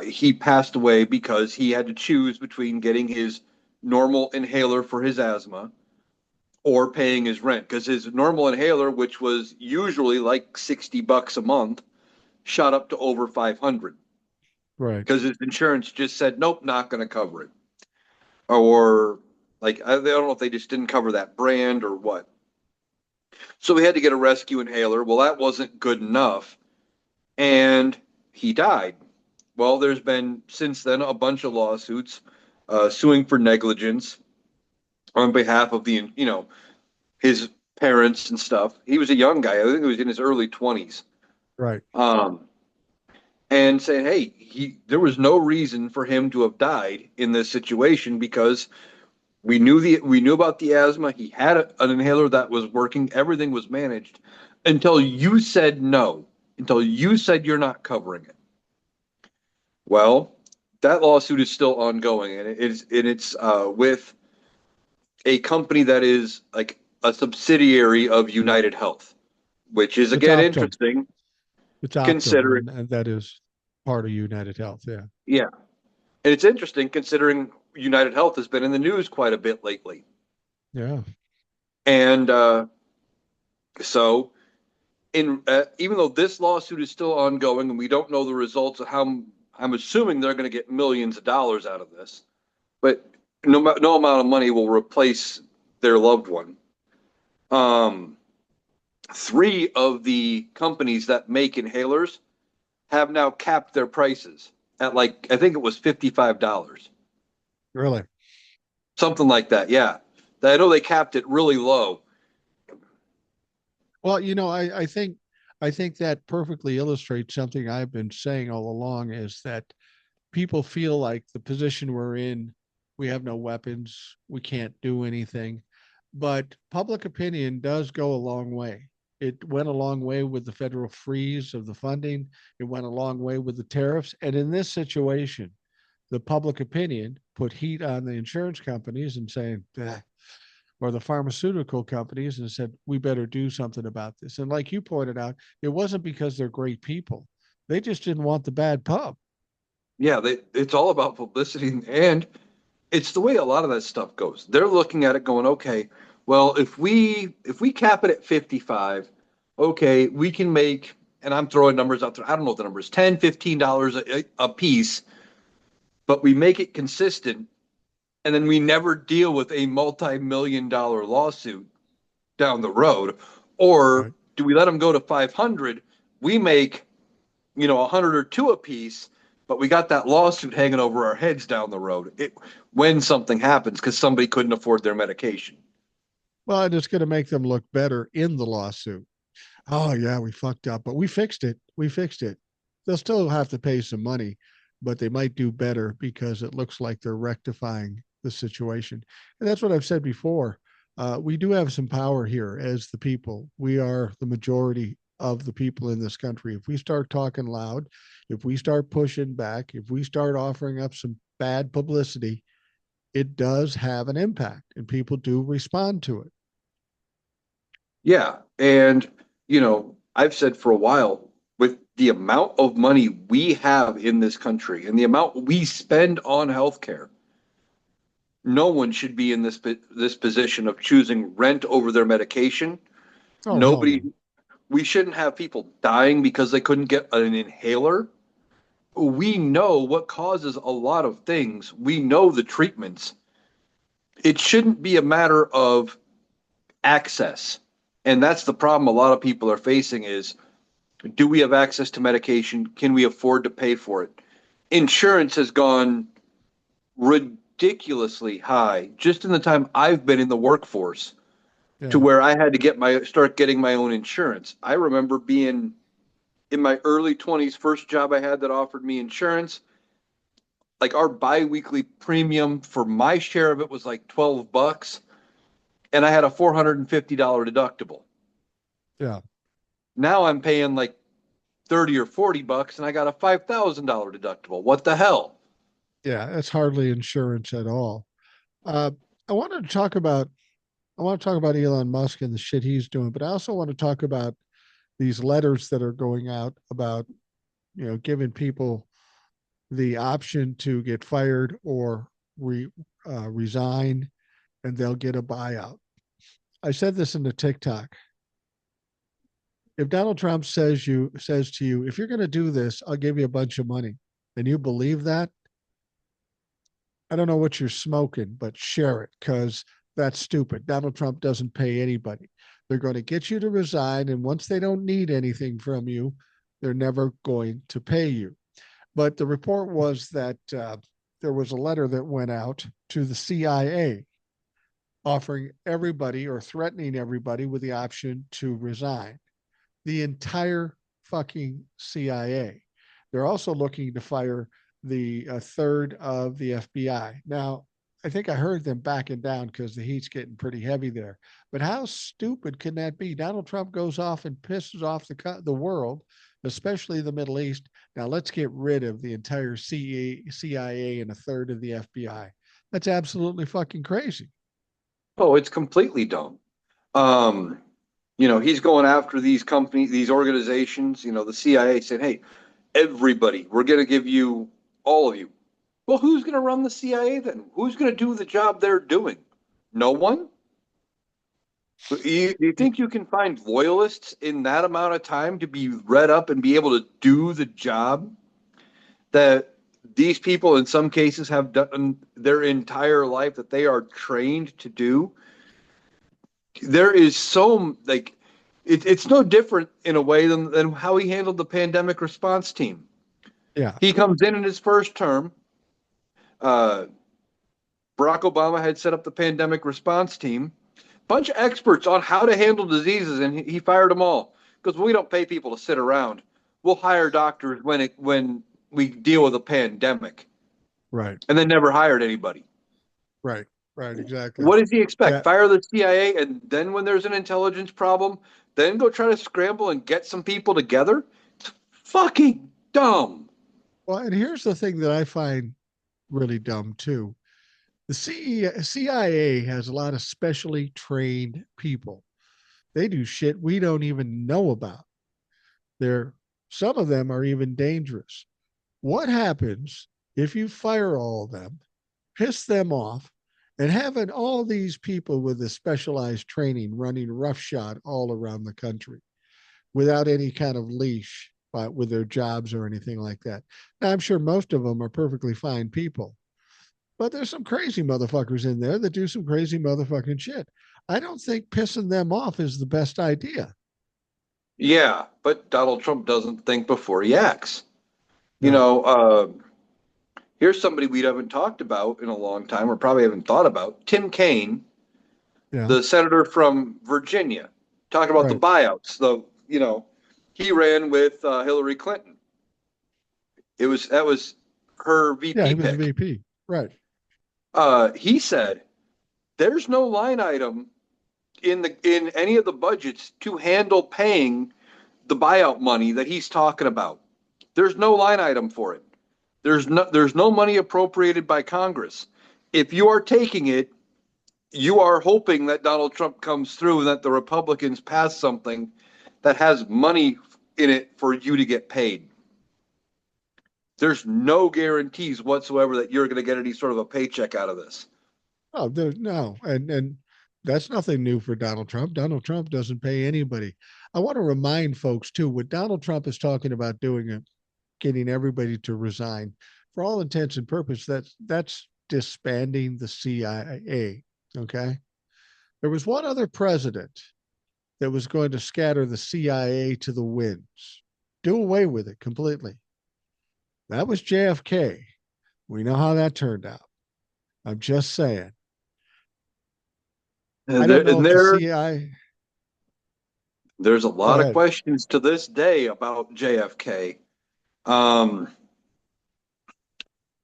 he passed away because he had to choose between getting his normal inhaler for his asthma or paying his rent because his normal inhaler, which was usually like $60 a month, shot up to over 500 Right. because his insurance just said, nope, not going to cover it. Or like, I don't know if they just didn't cover that brand or what. So we had to get a rescue inhaler. Well, that wasn't good enough. And he died. Well, there's been since then a bunch of lawsuits suing for negligence on behalf of his parents and stuff. He was a young guy. I think he was in his early 20s. Right. Um, and saying, hey, there was no reason for him to have died in this situation because we knew about the asthma. He had an inhaler that was working. Everything was managed until you said no, until you said you're not covering it. Well, that lawsuit is still ongoing, and it's with a company that is like a subsidiary of United Health, which is It's again Optum. interesting It's Optum, considering, and that is part of United Health. Yeah. yeah, and it's interesting considering United Health has been in the news quite a bit lately, Yeah. and so in even though this lawsuit is still ongoing and we don't know the results of how I'm assuming they're going to get millions of dollars out of this, but no amount of money will replace their loved one. Um, Three of the companies that make inhalers have now capped their prices at like I think it was $55, Really. something like that. Yeah, I know they capped it really low. Well, I think that perfectly illustrates something I've been saying all along is that people feel like the position we're in, we have no weapons, we can't do anything. But public opinion does go a long way. It went a long way with the federal freeze of the funding. It went a long way with the tariffs. And in this situation, the public opinion put heat on the insurance companies and saying, or the pharmaceutical companies and said, we better do something about this. And like you pointed out, it wasn't because they're great people. They just didn't want the bad pub. Yeah, it's all about publicity, and it's the way a lot of that stuff goes. They're looking at it going, okay, well, if we cap it at 55, okay, we can make, and I'm throwing numbers out there. I don't know what the number is, $10, $15 a piece, but we make it consistent, and then we never deal with a multi-million-dollar lawsuit down the road. Or Right. do we let them go to 500? We make, 100 or two a piece, but we got that lawsuit hanging over our heads down the road when something happens because somebody couldn't afford their medication. Well, and it's going to make them look better in the lawsuit. Oh, yeah, we fucked up, but we fixed it. We fixed it. They'll still have to pay some money, but they might do better because it looks like they're rectifying the situation. And that's what I've said before. We do have some power here as the people. We are the majority of the people in this country. If we start talking loud, if we start pushing back, if we start offering up some bad publicity, it does have an impact and people do respond to it. Yeah. And, I've said for a while, with the amount of money we have in this country and the amount we spend on healthcare, no one should be in this position of choosing rent over their medication. Oh, hell Nobody, no. we shouldn't have people dying because they couldn't get an inhaler. We know what causes a lot of things. We know the treatments. it shouldn't be a matter of access. And that's the problem a lot of people are facing is, do we have access to medication? Can we afford to pay for it? Insurance has gone ridiculously high just in the time I've been in the workforce, to Yeah. where I had to start getting my own insurance. I remember being in my early 20s, first job I had that offered me insurance. Like our biweekly premium for my share of it was like $12, and I had a $450 deductible. Yeah. Now I'm paying like 30 or $40 and I got a $5,000 deductible. What the hell? Yeah. That's hardly insurance at all. Uh, I wanted to talk about I want to talk about Elon Musk and the shit he's doing, but I also want to talk about these letters that are going out about, giving people the option to get fired or resign, and they'll get a buyout. I said this in the TikTok. If Donald Trump says to you, if you're going to do this, I'll give you a bunch of money, and you believe that, I don't know what you're smoking, but share it, because that's stupid. Donald Trump doesn't pay anybody. They're going to get you to resign, and once they don't need anything from you, they're never going to pay you. But the report was that there was a letter that went out to the CIA offering everybody or threatening everybody with the option to resign. The entire fucking CIA. They're also looking to fire the third of the FBI. Now, I think I heard them backing down because the heat's getting pretty heavy there. But how stupid can that be? Donald Trump goes off and pisses off the world, especially the Middle East. Now let's get rid of the entire CIA and a third of the FBI. That's absolutely fucking crazy. Oh, it's completely dumb. Um, he's going after these companies, these organizations. The CIA said, hey, everybody, we're going to give you, all of you. Well, who's going to run the CIA then? Who's going to do the job they're doing? No one? You think you can find loyalists in that amount of time to be read up and be able to do the job that these people, in some cases, have done their entire life, that they are trained to do? There is so, like, it's no different in a way than how he handled the pandemic response team. Yeah. He comes in his first term. Uh, Barack Obama had set up the pandemic response team, bunch of experts on how to handle diseases, and he fired them all because we don't pay people to sit around. We'll hire doctors when we deal with a pandemic, Right. and then never hired anybody. Right. Right. Exactly. What does he expect? Yeah. Fire the CIA, and then when there's an intelligence problem, then go try to scramble and get some people together? It's fucking dumb. Well, and here's the thing that I find really dumb too. The CIA has a lot of specially trained people. They do shit we don't even know about. They're Some of them are even dangerous. What happens if you fire all of them, piss them off, and having all these people with this specialized training running roughshod all around the country without any kind of leash with their jobs or anything like that? Now, I'm sure most of them are perfectly fine people, but there's some crazy motherfuckers in there that do some crazy motherfucking shit. I don't think pissing them off is the best idea. Yeah, but Donald Trump doesn't think before he acts. You No. know, here's somebody we haven't talked about in a long time, or probably haven't thought about. Tim Kaine, Yeah. the senator from Virginia, talking about the Right. buyouts. He ran with Hillary Clinton. That was her Yeah, he VP was a pick. VP. Right. He said there's no line item in any of the budgets to handle paying the buyout money that he's talking about. There's no line item for it. There's no money appropriated by Congress. If you are taking it, you are hoping that Donald Trump comes through and that the Republicans pass something that has money in it for you to get paid. There's no guarantees whatsoever that you're going to get any sort of a paycheck out of this. Oh, there's no, and that's nothing new for Donald Trump. Donald Trump doesn't pay anybody. I want to remind folks too, what Donald Trump is talking about doing it, getting everybody to resign. For all intents and purposes, that's disbanding the CIA. Okay. There was one other president that was going to scatter the CIA to the winds, do away with it completely. That was JFK. We know how that turned out. I'm just saying. I And don't there, know and if the there, CIA. there's a Go lot of ahead. questions to this day about JFK. Um,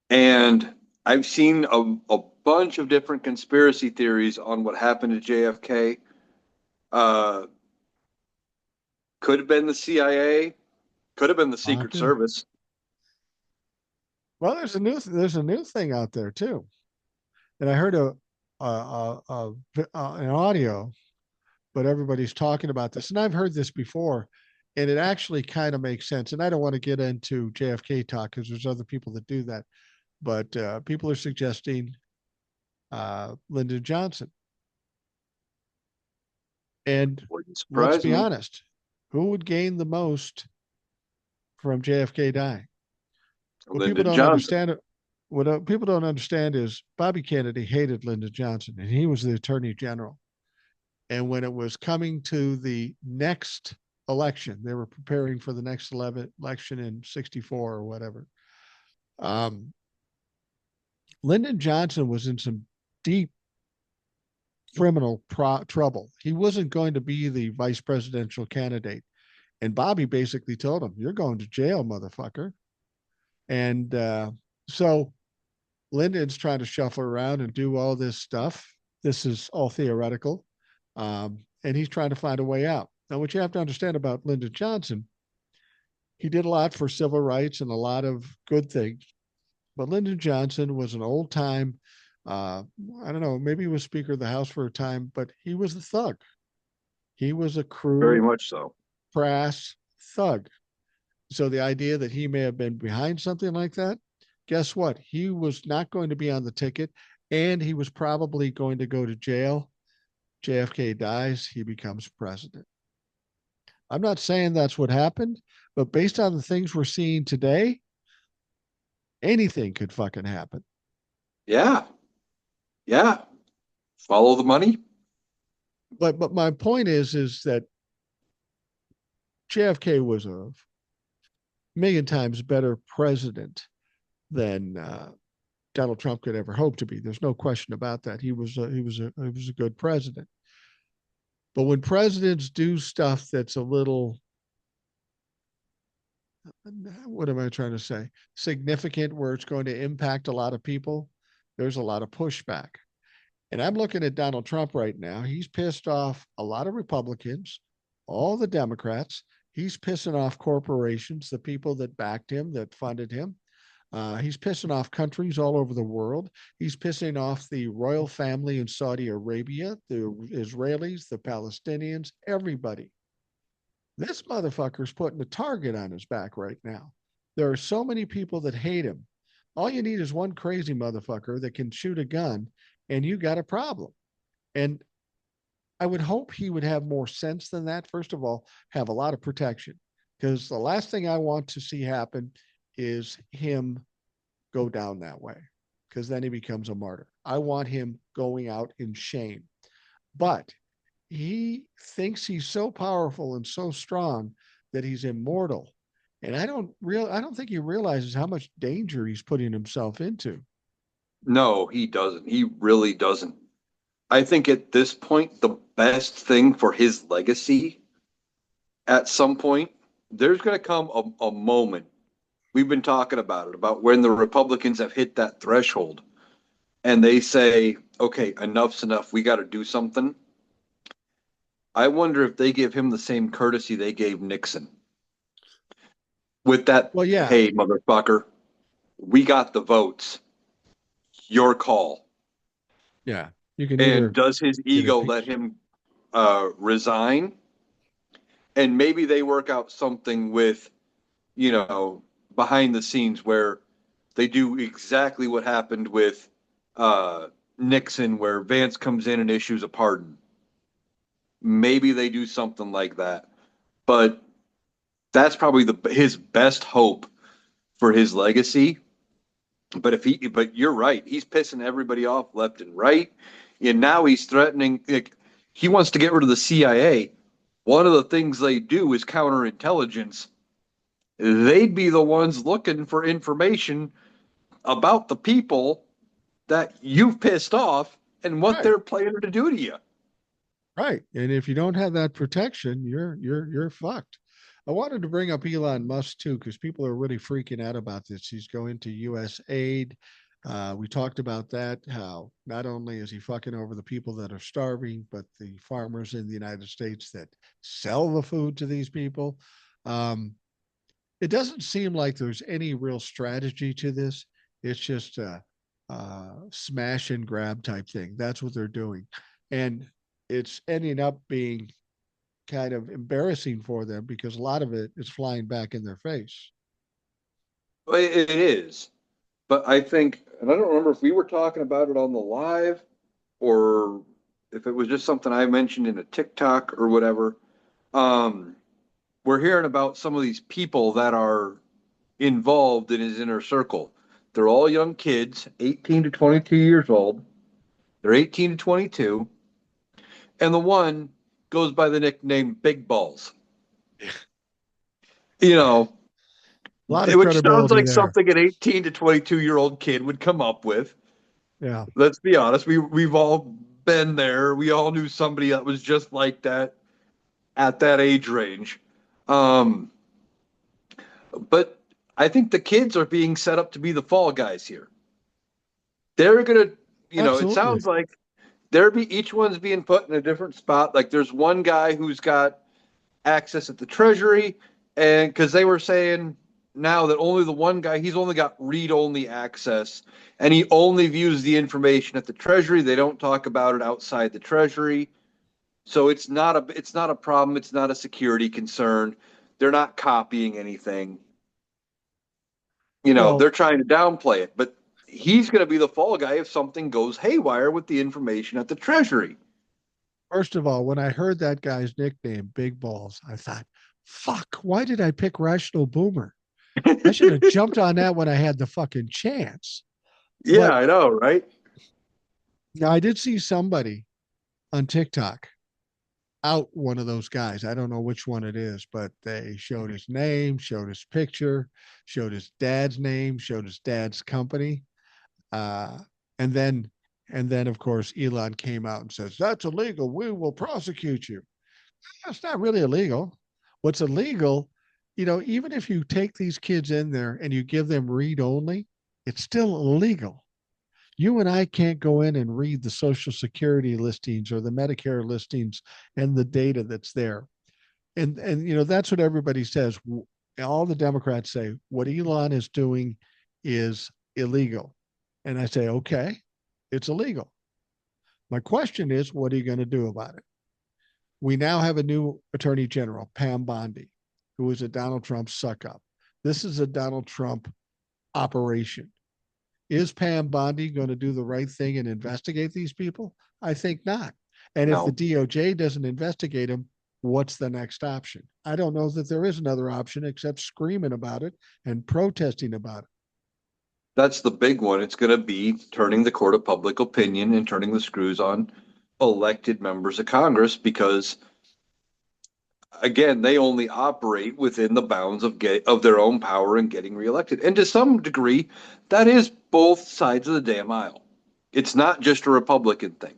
and I've seen a bunch of different conspiracy theories on what happened to JFK. Uh, could have been the CIA, could have been the Secret Okay. Service. Well, there's a new thing out there too, and I heard an audio, but everybody's talking about this, and I've heard this before, and it actually kind of makes sense. And I don't want to get into JFK talk because there's other people that do that, but people are suggesting Lyndon Johnson. And Wouldn't let's surprise be me. honest, who would gain the most from JFK dying? What people Lyndon don't Johnson. understand, what people don't understand is Bobby Kennedy hated Lyndon Johnson, and he was the Attorney General. And when it was coming to the next election, they were preparing for the next election in '64 or whatever. Um, Lyndon Johnson was in some deep criminal trouble. He wasn't going to be the vice presidential candidate. And Bobby basically told him, "You're going to jail, motherfucker." And so Lyndon's trying to shuffle around and do all this stuff. This is all theoretical. And he's trying to find a way out. Now, what you have to understand about Lyndon Johnson, he did a lot for civil rights and a lot of good things. But Lyndon Johnson was an old time, I don't know, maybe he was Speaker of the House for a time, but he was a thug. He was a Very crude, much so. crass thug. So the idea that he may have been behind something like that, guess what? He was not going to be on the ticket, and he was probably going to go to jail. JFK dies, he becomes president. I'm not saying that's what happened, but based on the things we're seeing today, anything could fucking happen. Yeah, yeah. Follow the money. But my point is that JFK was a million times better president than Donald Trump could ever hope to be. There's no question about that. He was a good president. But when presidents do stuff that's a little, what am I trying to say, significant, where it's going to impact a lot of people, there's a lot of pushback. And I'm looking at Donald Trump right now. He's pissed off a lot of Republicans, all the Democrats. He's pissing off corporations, the people that backed him, that funded him. He's pissing off countries all over the world. He's pissing off the royal family in Saudi Arabia, the Israelis, the Palestinians, everybody. This motherfucker's putting a target on his back right now. There are so many people that hate him. All you need is one crazy motherfucker that can shoot a gun, and you got a problem. And I would hope he would have more sense than that. First of all, have a lot of protection, because the last thing I want to see happen is him go down that way, because then he becomes a martyr. I want him going out in shame. But he thinks he's so powerful and so strong that he's immortal. And I don't think he realizes how much danger he's putting himself into. No, he doesn't. He really doesn't. I think at this point, the best thing for his legacy at some point, there's going to come a moment. We've been talking about it, about when the Republicans have hit that threshold and they say, okay, enough's enough. We got to do something. I wonder if they give him the same courtesy they gave Nixon with that, Well, yeah, hey, motherfucker, we got the votes. Your call. yeah. You can And either does his get ego let impeached. him resign? And maybe they work out something with, you know, behind the scenes where they do exactly what happened with Nixon, where Vance comes in and issues a pardon. Maybe they do something like that. But that's probably his best hope for his legacy. But you're right, he's pissing everybody off left and right. And now he's threatening, like, he wants to get rid of the CIA. One of the things they do is counterintelligence. They'd be the ones looking for information about the people that you've pissed off and what Right. they're planning to do to you. Right. And if you don't have that protection, you're fucked. I wanted to bring up Elon Musk too, because people are really freaking out about this. He's going to US aid. We talked about that, how not only is he fucking over the people that are starving, but the farmers in the United States that sell the food to these people. Um, it doesn't seem like there's any real strategy to this. It's just a smash and grab type thing. That's what they're doing. And it's ending up being kind of embarrassing for them because a lot of it is flying back in their face. It is. But I think, and I don't remember if we were talking about it on the live or if it was just something I mentioned in a TikTok or whatever. Um, we're hearing about some of these people that are involved in his inner circle. They're all young kids, 18 to 22 years old. They're 18 to 22. And the one goes by the nickname Big Balls. You know, A lot of which sounds credibility like there. something an 18 to 22-year-old kid would come up with. Yeah. Let's be honest, we've all been there. We all knew somebody that was just like that at that age range. Um, but I think the kids are being set up to be the fall guys here. They're gonna, it Absolutely. sounds like they're each one's being put in a different spot. Like there's one guy who's got access at the Treasury, and because they were saying now that only the one guy, he's only got read-only access, and he only views the information at the Treasury. They don't talk about it outside the Treasury, so it's not a problem. It's not a security concern. They're not copying anything. Well, They're trying to downplay it, but he's going to be the fall guy if something goes haywire with the information at the Treasury. first of all, when I heard that guy's nickname, Big Balls, I thought, fuck, why did I pick Rational Boomer? I should have jumped on that when I had the fucking chance. Yeah, But I know, right? now I did see somebody on TikTok out one of those guys. I don't know which one it is, but they showed his name, showed his picture, showed his dad's name, showed his dad's company. Uh, and then and then of course Elon came out and says, that's illegal. We will prosecute you. That's not really illegal. What's illegal, even if you take these kids in there and you give them read only, it's still illegal. You and I can't go in and read the Social Security listings or the Medicare listings and the data that's there. And that's what everybody says. All the Democrats say what Elon is doing is illegal. And I say, okay, it's illegal. My question is, what are you going to do about it? We now have a new attorney general, Pam Bondi, who is a Donald Trump suck up. This is a Donald Trump operation. Is Pam Bondi going to do the right thing and investigate these people? I think not. And if the No. DOJ doesn't investigate them, what's the next option? I don't know that there is another option except screaming about it and protesting about it. That's the big one. It's going to be turning the court of public opinion and turning the screws on elected members of Congress because, again, they only operate within the bounds of their own power and getting reelected. And to some degree, that is both sides of the damn aisle. It's not just a Republican thing.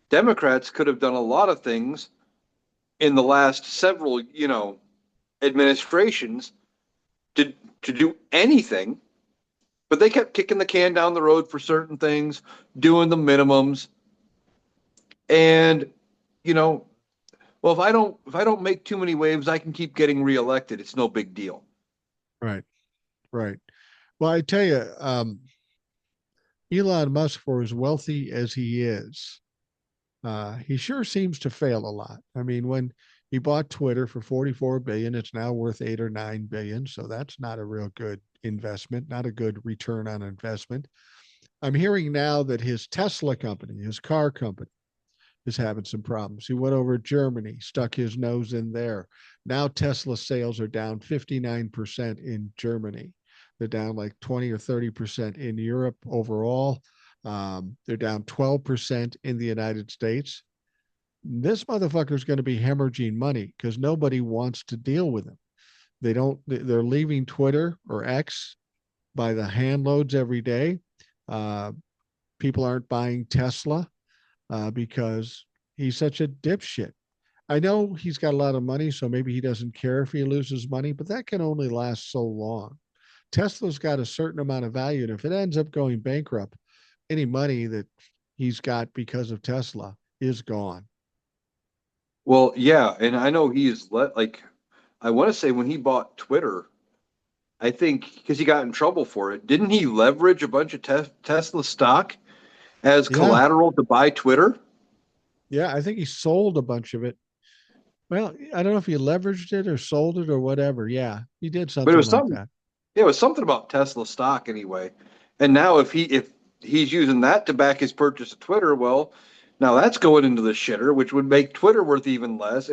Democrats could have done a lot of things in the last several, administrations to to do anything, but they kept kicking the can down the road for certain things, doing the minimums, and you know, well, if I don't make too many waves, I can keep getting reelected. It's no big deal. Right, right. Well, I tell you, Elon Musk, for as wealthy as he is, he sure seems to fail a lot. I mean, when he bought Twitter for 44 billion, it's now worth 8 or 9 billion. So that's not a real good investment, not a good return on investment. I'm hearing now that his Tesla company, his car company, is having some problems. He went over to Germany, stuck his nose in there. Now Tesla sales are down 59% in Germany. They're down like 20 or 30% in Europe overall. They're down 12% in the United States. This motherfucker is going to be hemorrhaging money because nobody wants to deal with him. They don't, they're leaving Twitter or X by the handloads every day. Uh, People aren't buying Tesla because he's such a dipshit. I know he's got a lot of money, so maybe he doesn't care if he loses money, but that can only last so long. Tesla's got a certain amount of value, and if it ends up going bankrupt, any money that he's got because of Tesla is gone. Well, yeah, and I know he's like I want to say when he bought Twitter, I think because he got in trouble for it, didn't he leverage a bunch of Tesla stock as Yeah, collateral to buy Twitter? yeah, I think he sold a bunch of it. Well, I don't know if he leveraged it or sold it or whatever. Yeah, he did But it something was like something, that. yeah, it was something about Tesla stock anyway. And now if he's using that to back his purchase of Twitter, well, now that's going into the shitter, which would make Twitter worth even less.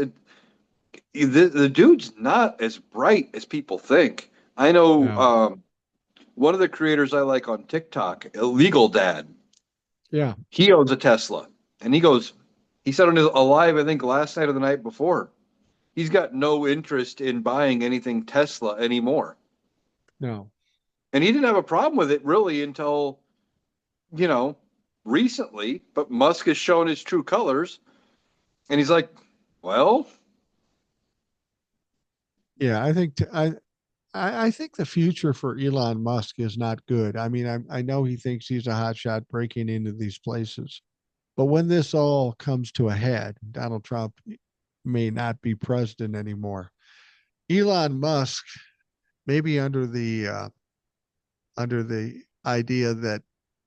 The dude's not as bright as people think. I know No. one of the creators I like on TikTok, Illegal Dad. Yeah. He owns a Tesla, and he said on his alive, I think last night or the night before, he's got no interest in buying anything Tesla anymore, No. and he didn't have a problem with it really until you know recently. But Musk has shown his true colors, and he's like, well, Yeah, I think the future for Elon Musk is not good. I mean, I know he thinks he's a hotshot breaking into these places, but when this all comes to a head, Donald Trump may not be president anymore. Elon Musk, maybe under the idea that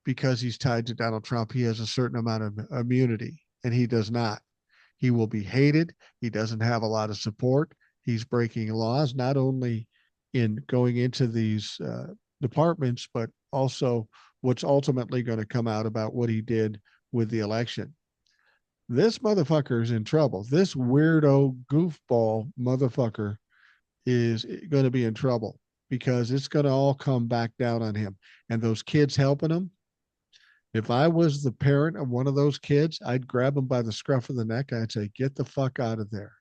because he's tied to Donald Trump, he has a certain amount of immunity, and he does not. He will be hated. He doesn't have a lot of support. He's breaking laws, not only in going into these departments, but also what's ultimately going to come out about what he did with the election. This motherfucker is in trouble. This weirdo goofball motherfucker is going to be in trouble because it's going to all come back down on him. And those kids helping him, if I was the parent of one of those kids, I'd grab him by the scruff of the neck. I'd say, get the fuck out of there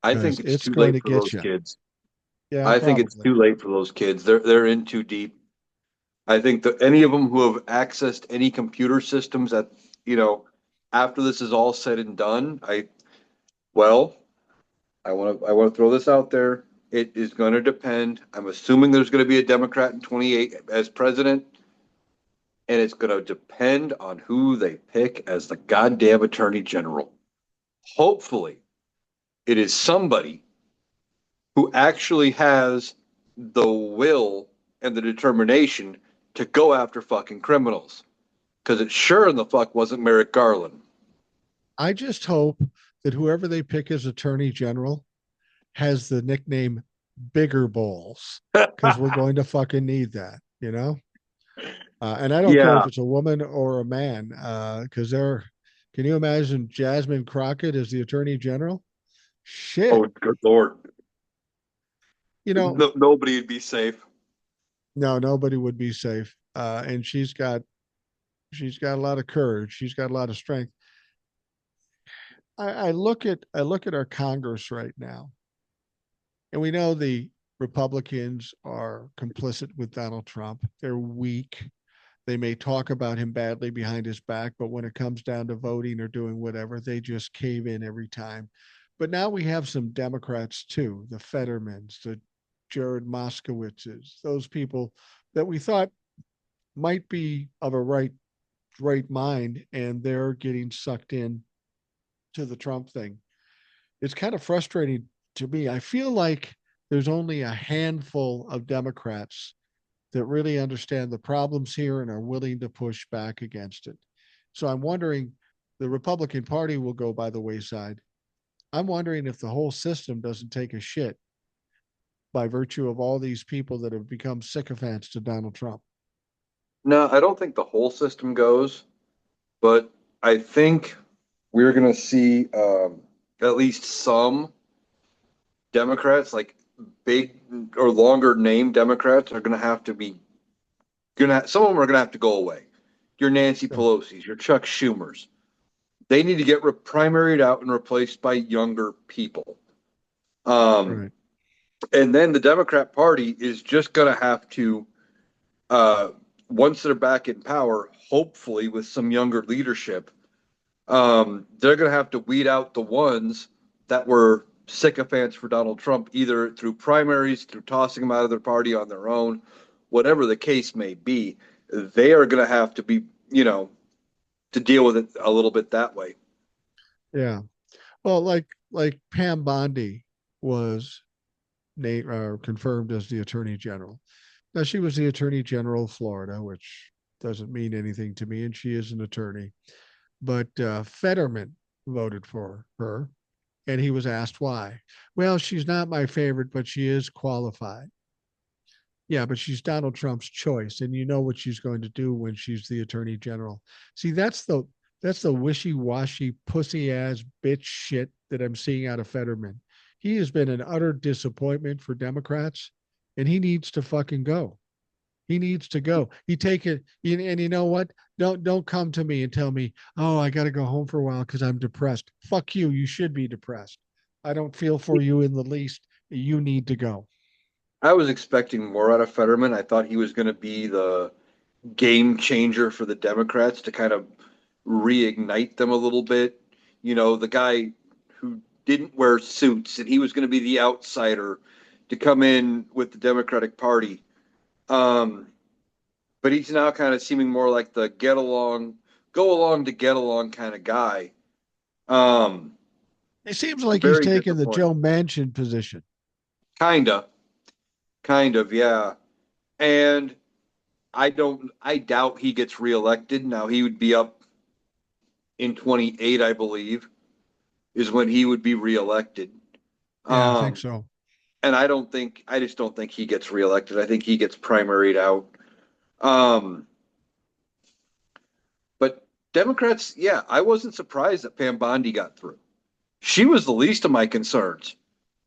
I think because it's it's too going late to for get those you. kids. Yeah, I think it's probably. too late for those kids. They're in too deep. I think that any of them who have accessed any computer systems that, you know, after this is all said and done, well, I want to throw this out there. It is going to depend. I'm assuming there's going to be a Democrat in 28 as president, and it's going to depend on who they pick as the goddamn attorney general. Hopefully, it is somebody who actually has the will and the determination to go after fucking criminals. Because it sure in the fuck wasn't Merrick Garland. I just hope that whoever they pick as attorney general has the nickname Bigger Balls because we're going to fucking need that, you know? And I don't care Yeah. if it's a woman or a man because can you imagine Jasmine Crockett as the attorney general? Oh, Shit. good lord. You know, No, nobody would be safe. no, nobody would be safe. And she's got a lot of courage. She's got a lot of strength. I look at our Congress right now, and we know the Republicans are complicit with Donald Trump. They're weak. They may talk about him badly behind his back, but when it comes down to voting or doing whatever, they just cave in every time. But now we have some Democrats too, the Fettermans, the Jared Moskowitzes, those people that we thought might be of a right mind, and they're getting sucked in to the Trump thing. It's kind of frustrating to me. I feel like there's only a handful of Democrats that really understand the problems here and are willing to push back against it. So I'm wondering, the Republican Party will go by the wayside. I'm wondering if the whole system doesn't take a shit by virtue of all these people that have become sycophants to Donald Trump. No, I don't think the whole system goes, but I think we're going to see at least some Democrats, like big or longer name Democrats, are going to have to be some of them are going to have to go away. your Nancy Yeah. Pelosi's, your Chuck Schumer's. They need to get primaried out and replaced by younger people. Um, Right. and then the Democrat Party is just going to have to, uh, once they're back in power, hopefully with some younger leadership, they're going to have to weed out the ones that were sycophants for Donald Trump, either through primaries, through tossing them out of their party on their own, whatever the case may be. They are going to have to be, to deal with it a little bit that way. Yeah. Well, like Pam Bondi was named confirmed as the Attorney General. Now she was the Attorney General of Florida, which doesn't mean anything to me, and she is an attorney. But Fetterman voted for her, and he was asked why. Well, she's not my favorite, but she is qualified. Yeah, but she's Donald Trump's choice, and you know what she's going to do when she's the Attorney General. See, that's the wishy-washy pussy ass bitch shit that I'm seeing out of Fetterman. He has been an utter disappointment for Democrats, and he needs to fucking go. He needs to go. He take it, and you know what? Don't come to me and tell me, oh, I got to go home for a while because I'm depressed. Fuck you. You should be depressed. I don't feel for you in the least. You need to go. I was expecting more out of Fetterman. I thought he was going to be the game changer for the Democrats to kind of reignite them a little bit. The guy who didn't wear suits and he was going to be the outsider to come in with the Democratic Party. Um, but he's now kind of seeming more like the get along, go along to get along kind of guy. Um, It seems like he's Very taking the Joe disappointing. Manchin position. Kinda, kind of, yeah. And I doubt he gets reelected. Now he would be up in 28, I believe, is when he would be reelected. Yeah, I think Um, so. and I just don't think he gets reelected. I think he gets primaried out. Um, but Democrats, yeah, I wasn't surprised that Pam Bondi got through. She was the least of my concerns.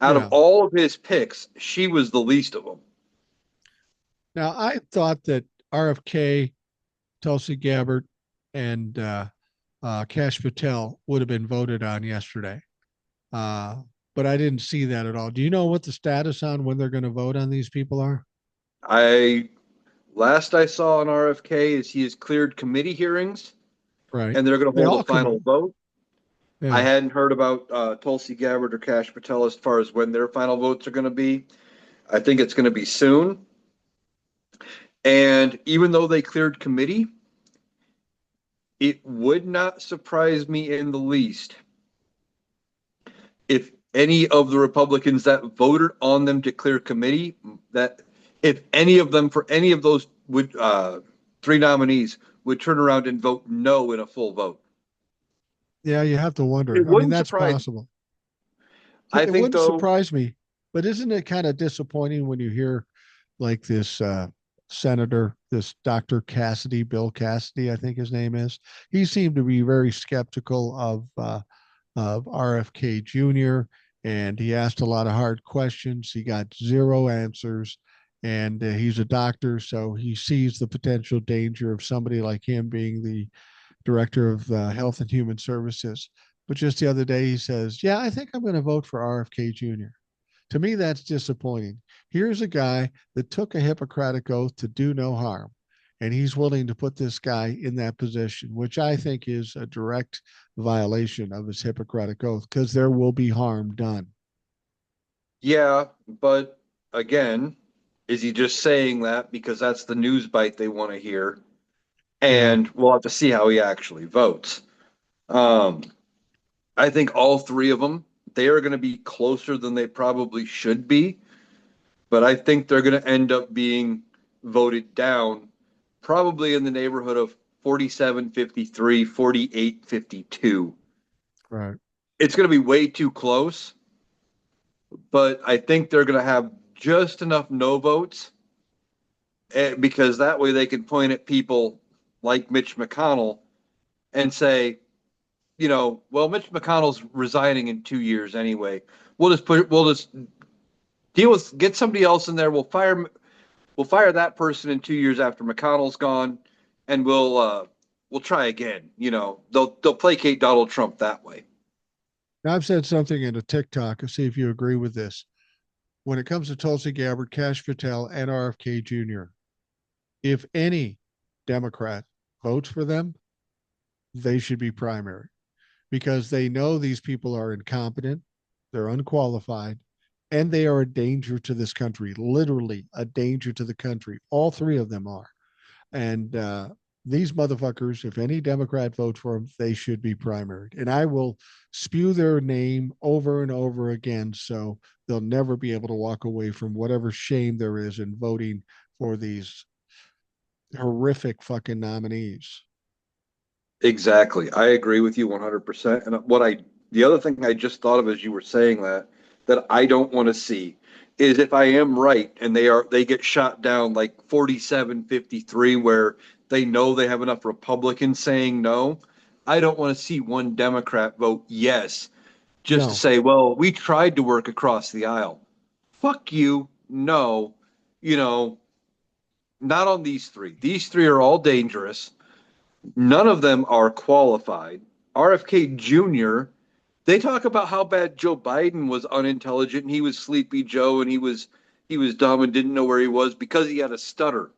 Out of Yeah. all of his picks, she was the least of them. Now I thought that RFK, Tulsi Gabbard, and Cash Patel would have been voted on yesterday, uh, but I didn't see that at all. Do you know what the status on when they're going to vote on these people are? I Last I saw on RFK is he has cleared committee hearings Right. and they're going to They hold a all final can. vote. I Yeah. hadn't heard about Tulsi Gabbard or Cash Patel as far as when their final votes are going to be. I think it's going to be soon. And even though they cleared committee, it would not surprise me in the least if any of the Republicans that voted on them to clear committee, that if any of them for any of those would three nominees would turn around and vote no in a full vote. Yeah, you have to It wonder. I mean, wouldn't that's surprise me. possible. I It think wouldn't though, surprise me, but isn't it kind of disappointing when you hear like this senator, this Dr. Cassidy, Bill Cassidy, I think his name is. He seemed to be very skeptical of RFK Jr. and he asked a lot of hard questions. He got zero answers, and he's a doctor, so he sees the potential danger of somebody like him being the director of Health and Human Services. But just the other day, he says, "Yeah, I think I'm going to vote for RFK Jr." To me, that's disappointing. Here's a guy that took a Hippocratic oath to do no harm, and he's willing to put this guy in that position, which I think is a direct violation of his Hippocratic oath because there will be harm done. yeah, but again, is he just saying that because that's the news bite they want to hear? Yeah, And we'll have to see how he actually votes. Um, I think all three of them, they are going to be closer than they probably should be, but I think they're going to end up being voted down probably in the neighborhood of 47-53, 48-52. right. It's going to be way too close, but I think they're going to have just enough no votes because that way they can point at people like Mitch McConnell and say, well, Mitch McConnell's resigning in 2 years anyway. We'll just get somebody else in there. We'll fire that person in 2 years after McConnell's gone, and we'll try again. They'll placate Donald Trump that way. Now, I've said something in a TikTok. I'll see if you agree with this. When it comes to Tulsi Gabbard, Cash Patel, and RFK Jr., if any Democrat votes for them, they should be primary because they know these people are incompetent, they're unqualified, and they are a danger to this country, literally a danger to the country. All three of them are. And these motherfuckers, if any Democrat votes for them, they should be primaried. And I will spew their name over and over again so they'll never be able to walk away from whatever shame there is in voting for these horrific fucking nominees. Exactly. I agree with you 100%. And the other thing I just thought of as you were saying that I don't want to see is if I am right and they get shot down like 47-53, where they know they have enough Republicans saying no. I don't want to see one Democrat vote yes just to No, say, well, we tried to work across the aisle. Fuck you. No, you know, not on these three. These three are all dangerous. None of them are qualified. RFK Jr., they talk about how bad Joe Biden was unintelligent and he was sleepy Joe and he was dumb and didn't know where he was because he had a stutter.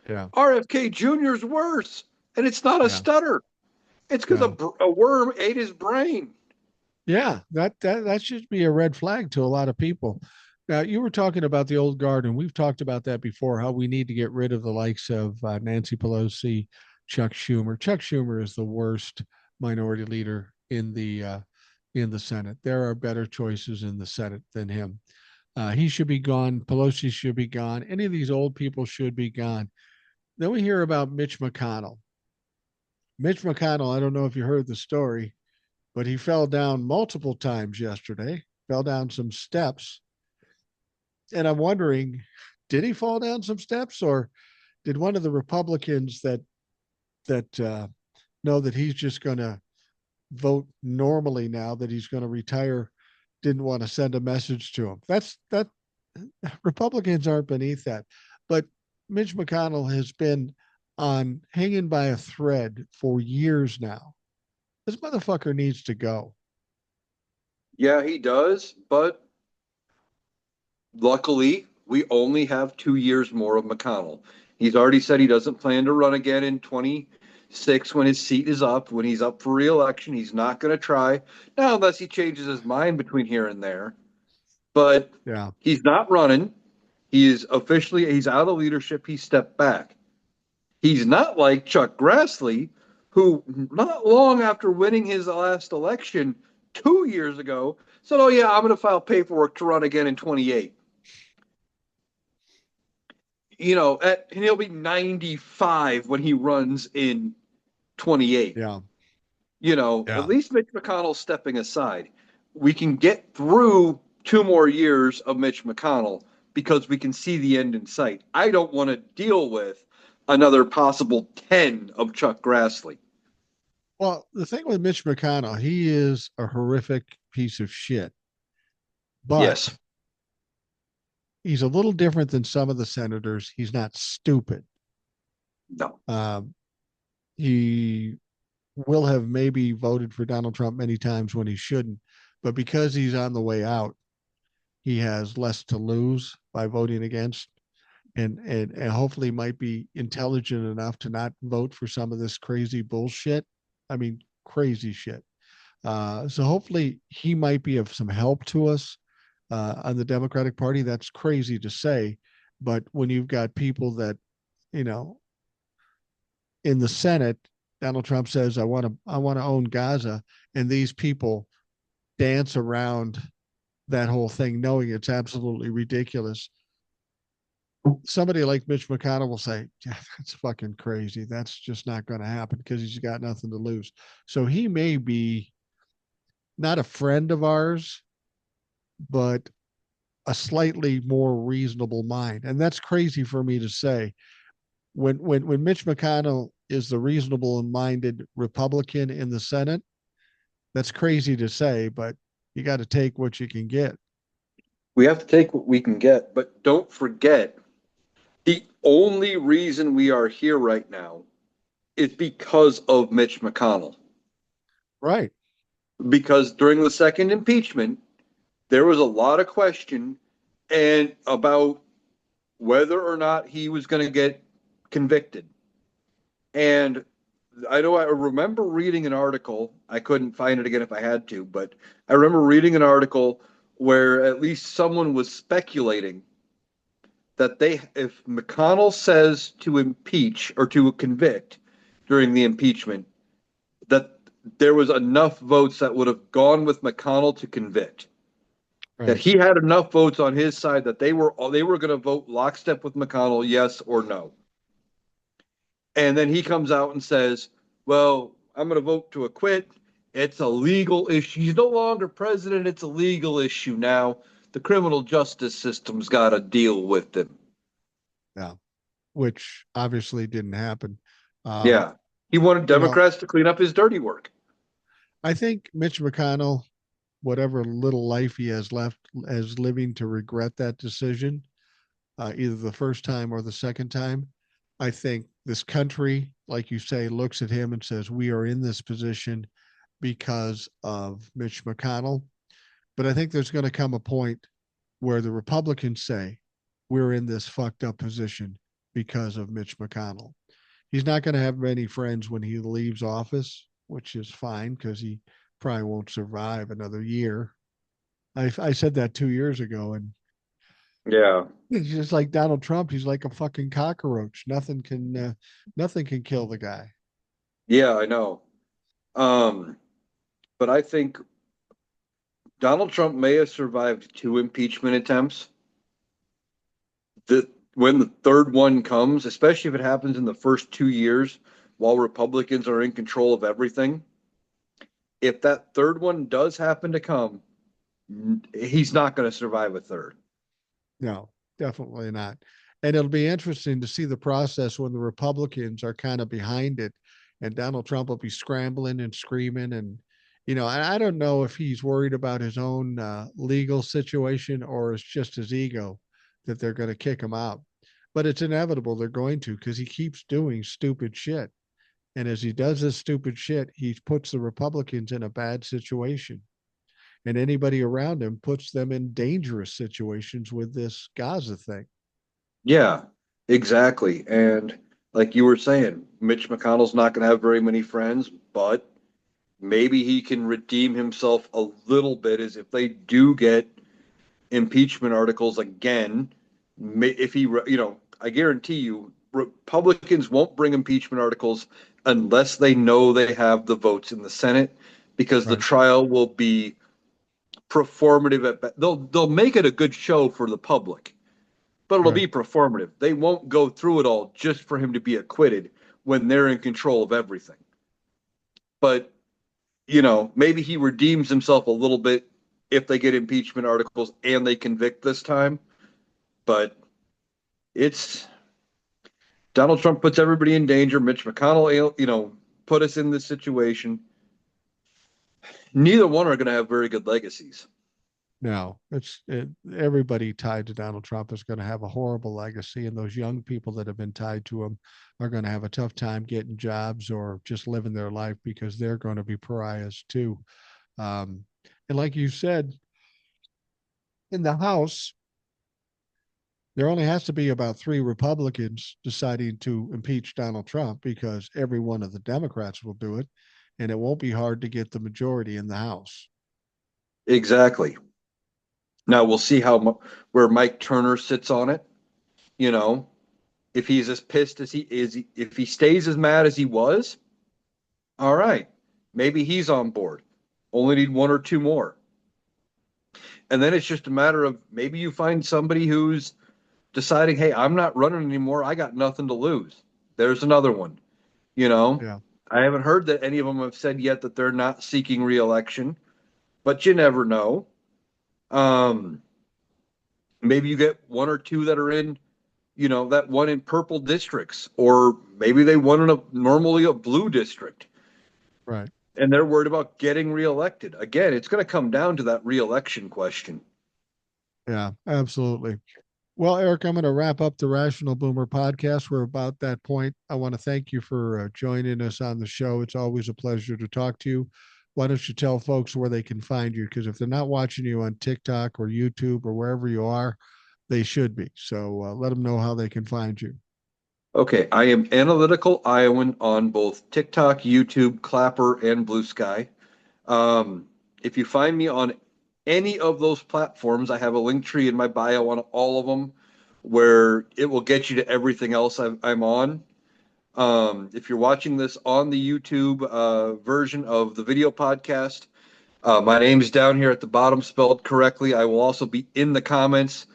yeah, RFK Jr. is worse, and it's not a yeah, stutter. It's because no. a worm ate his brain. Yeah, that should be a red flag to a lot of people. Now, you were talking about the old guard, and we've talked about that before. How we need to get rid of the likes of Nancy Pelosi, Chuck Schumer. Chuck Schumer is the worst minority leader in the Senate. There are better choices in the Senate than him. He should be gone. Pelosi should be gone. Any of these old people should be gone. Then we hear about Mitch McConnell. Mitch McConnell. I don't know if you heard the story, but he fell down multiple times yesterday, fell down some steps. And I'm wondering, did he fall down some steps or did one of the Republicans that know that he's just going to vote normally now that he's going to retire didn't want to send a message to him? That Republicans aren't beneath that. But Mitch McConnell has been on hanging by a thread for years now. This motherfucker needs to go. Yeah, he does, but luckily, we only have 2 years more of McConnell. He's already said he doesn't plan to run again in 26 when his seat is up. When he's up for reelection, he's not going to try. Now, unless he changes his mind between here and there. But Yeah. he's not running. He's out of leadership. He stepped back. He's not like Chuck Grassley, who not long after winning his last election 2 years ago said, "Oh yeah, I'm going to file paperwork to run again in 28." And he'll be 95 when he runs in 28. Yeah. At Yeah. least Mitch McConnell's stepping aside. We can get through 2 more years of Mitch McConnell because we can see the end in sight. I don't want to deal with another possible 10 of Chuck Grassley. Well, the thing with Mitch McConnell, he is a horrific piece of shit, but Yes. he's a little different than some of the senators. He's not stupid. No. Um, he will have maybe voted for Donald Trump many times when he shouldn't, but because he's on the way out, he has less to lose by voting against, and hopefully might be intelligent enough to not vote for some of this crazy bullshit. I mean, crazy shit. So hopefully he might be of some help to us on the Democratic Party. That's crazy to say, but when you've got people that, you know, in the Senate, Donald Trump says, I want to own Gaza, and these people dance around that whole thing, knowing it's absolutely ridiculous. Somebody like Mitch McConnell will say, yeah, that's fucking crazy. That's just not going to happen because he's got nothing to lose. So he may be not a friend of ours, but a slightly more reasonable mind. And that's crazy for me to say. When Mitch McConnell is the reasonable and minded Republican in the Senate, that's crazy to say, but you got to take what you can get. We have to take what we can get, but don't forget the only reason we are here right now is because of Mitch McConnell. Right. Because during the second impeachment, there was a lot of question and about whether or not he was going to get convicted. And I remember reading an article. I couldn't find it again if I had to, but I remember reading an article where at least someone was speculating that if McConnell says to impeach or to convict during the impeachment, that there was enough votes that would have gone with McConnell to convict. That Right. he had enough votes on his side that they were going to vote lockstep with McConnell, yes or no. And then he comes out and says, "Well, I'm going to vote to acquit. It's a legal issue. He's no longer president. It's a legal issue now. The criminal justice system's got to deal with him." Yeah. Which obviously didn't happen. Um, Yeah, he wanted you know, Democrats to clean up his dirty work. I think Mitch McConnell, whatever little life he has left as living to regret that decision, either the first time or the second time, I think this country, like you say, looks at him and says, we are in this position because of Mitch McConnell. But I think there's going to come a point where the Republicans say, we're in this fucked up position because of Mitch McConnell. He's not going to have many friends when he leaves office, which is fine because he probably won't survive another year. I said that 2 years ago, and Yeah, he's just like Donald Trump. He's like a fucking cockroach. Nothing can kill the guy. yeah, I know. Um, but I think Donald Trump may have survived two impeachment attempts. That when the third one comes, especially if it happens in the first 2 years while Republicans are in control of everything, if that third one does happen to come, he's not going to survive a third. No, definitely not. And it'll be interesting to see the process when the Republicans are kind of behind it, and Donald Trump will be scrambling and screaming. And I don't know if he's worried about his own legal situation or it's just his ego that they're going to kick him out. But it's inevitable they're going to because he keeps doing stupid shit. And as he does this stupid shit, he puts the Republicans in a bad situation. And anybody around him puts them in dangerous situations with this Gaza thing. Yeah, exactly. And like you were saying, Mitch McConnell's not going to have very many friends, but maybe he can redeem himself a little bit as if they do get impeachment articles again. If I guarantee you, Republicans won't bring impeachment articles unless they know they have the votes in the Senate, because the Right. trial will be performative. They'll make it a good show for the public, but it'll Right. be performative. They won't go through it all just for him to be acquitted when they're in control of everything. But maybe he redeems himself a little bit if they get impeachment articles and they convict this time. But it's Donald Trump puts everybody in danger. Mitch McConnell, put us in this situation. Neither one are going to have very good legacies. No, everybody tied to Donald Trump is going to have a horrible legacy, and those young people that have been tied to him are going to have a tough time getting jobs or just living their life because they're going to be pariahs too. Um, and like you said, in the House, there only has to be about three Republicans deciding to impeach Donald Trump because every one of the Democrats will do it, and it won't be hard to get the majority in the House. Exactly. Now we'll see where Mike Turner sits on it. You know, if he's as pissed as he is, if he stays as mad as he was, all right, maybe he's on board. Only need one or two more. And then it's just a matter of maybe you find somebody who's deciding, hey, I'm not running anymore. I got nothing to lose. There's another one. You know, Yeah. I haven't heard that any of them have said yet that they're not seeking reelection, but you never know. Um, Maybe you get one or two that are in, that one in purple districts, or maybe they won in normally a blue district, Right. and they're worried about getting reelected. Again, it's going to come down to that reelection question. Yeah, absolutely. Well, Eric, I'm going to wrap up the Rational Boomer podcast. We're about that point. I want to thank you for joining us on the show. It's always a pleasure to talk to you. Why don't you tell folks where they can find you? Because if they're not watching you on TikTok or YouTube or wherever you are, they should be. So let them know how they can find you. Okay, I am Analytical Iowan on both TikTok, YouTube, Clapper, and Blue Sky. Um, if you find me on any of those platforms, I have a link tree in my bio on all of them where it will get you to everything else I'm on. If you're watching this on the YouTube version of the video podcast, my name's down here at the bottom spelled correctly. I will also be in the comments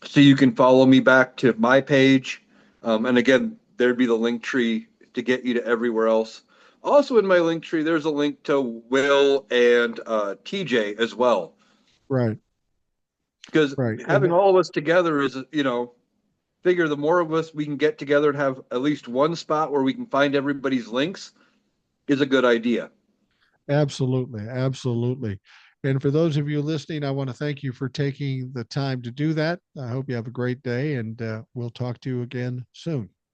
so you can follow me back to my page. And again, there'd be the link tree to get you to everywhere else. Also in my link tree, there's a link to Will and TJ as well. Right, Because right. having all of us together is, figure the more of us we can get together and have at least one spot where we can find everybody's links is a good idea. Absolutely. Absolutely. And for those of you listening, I want to thank you for taking the time to do that. I hope you have a great day, and we'll talk to you again soon.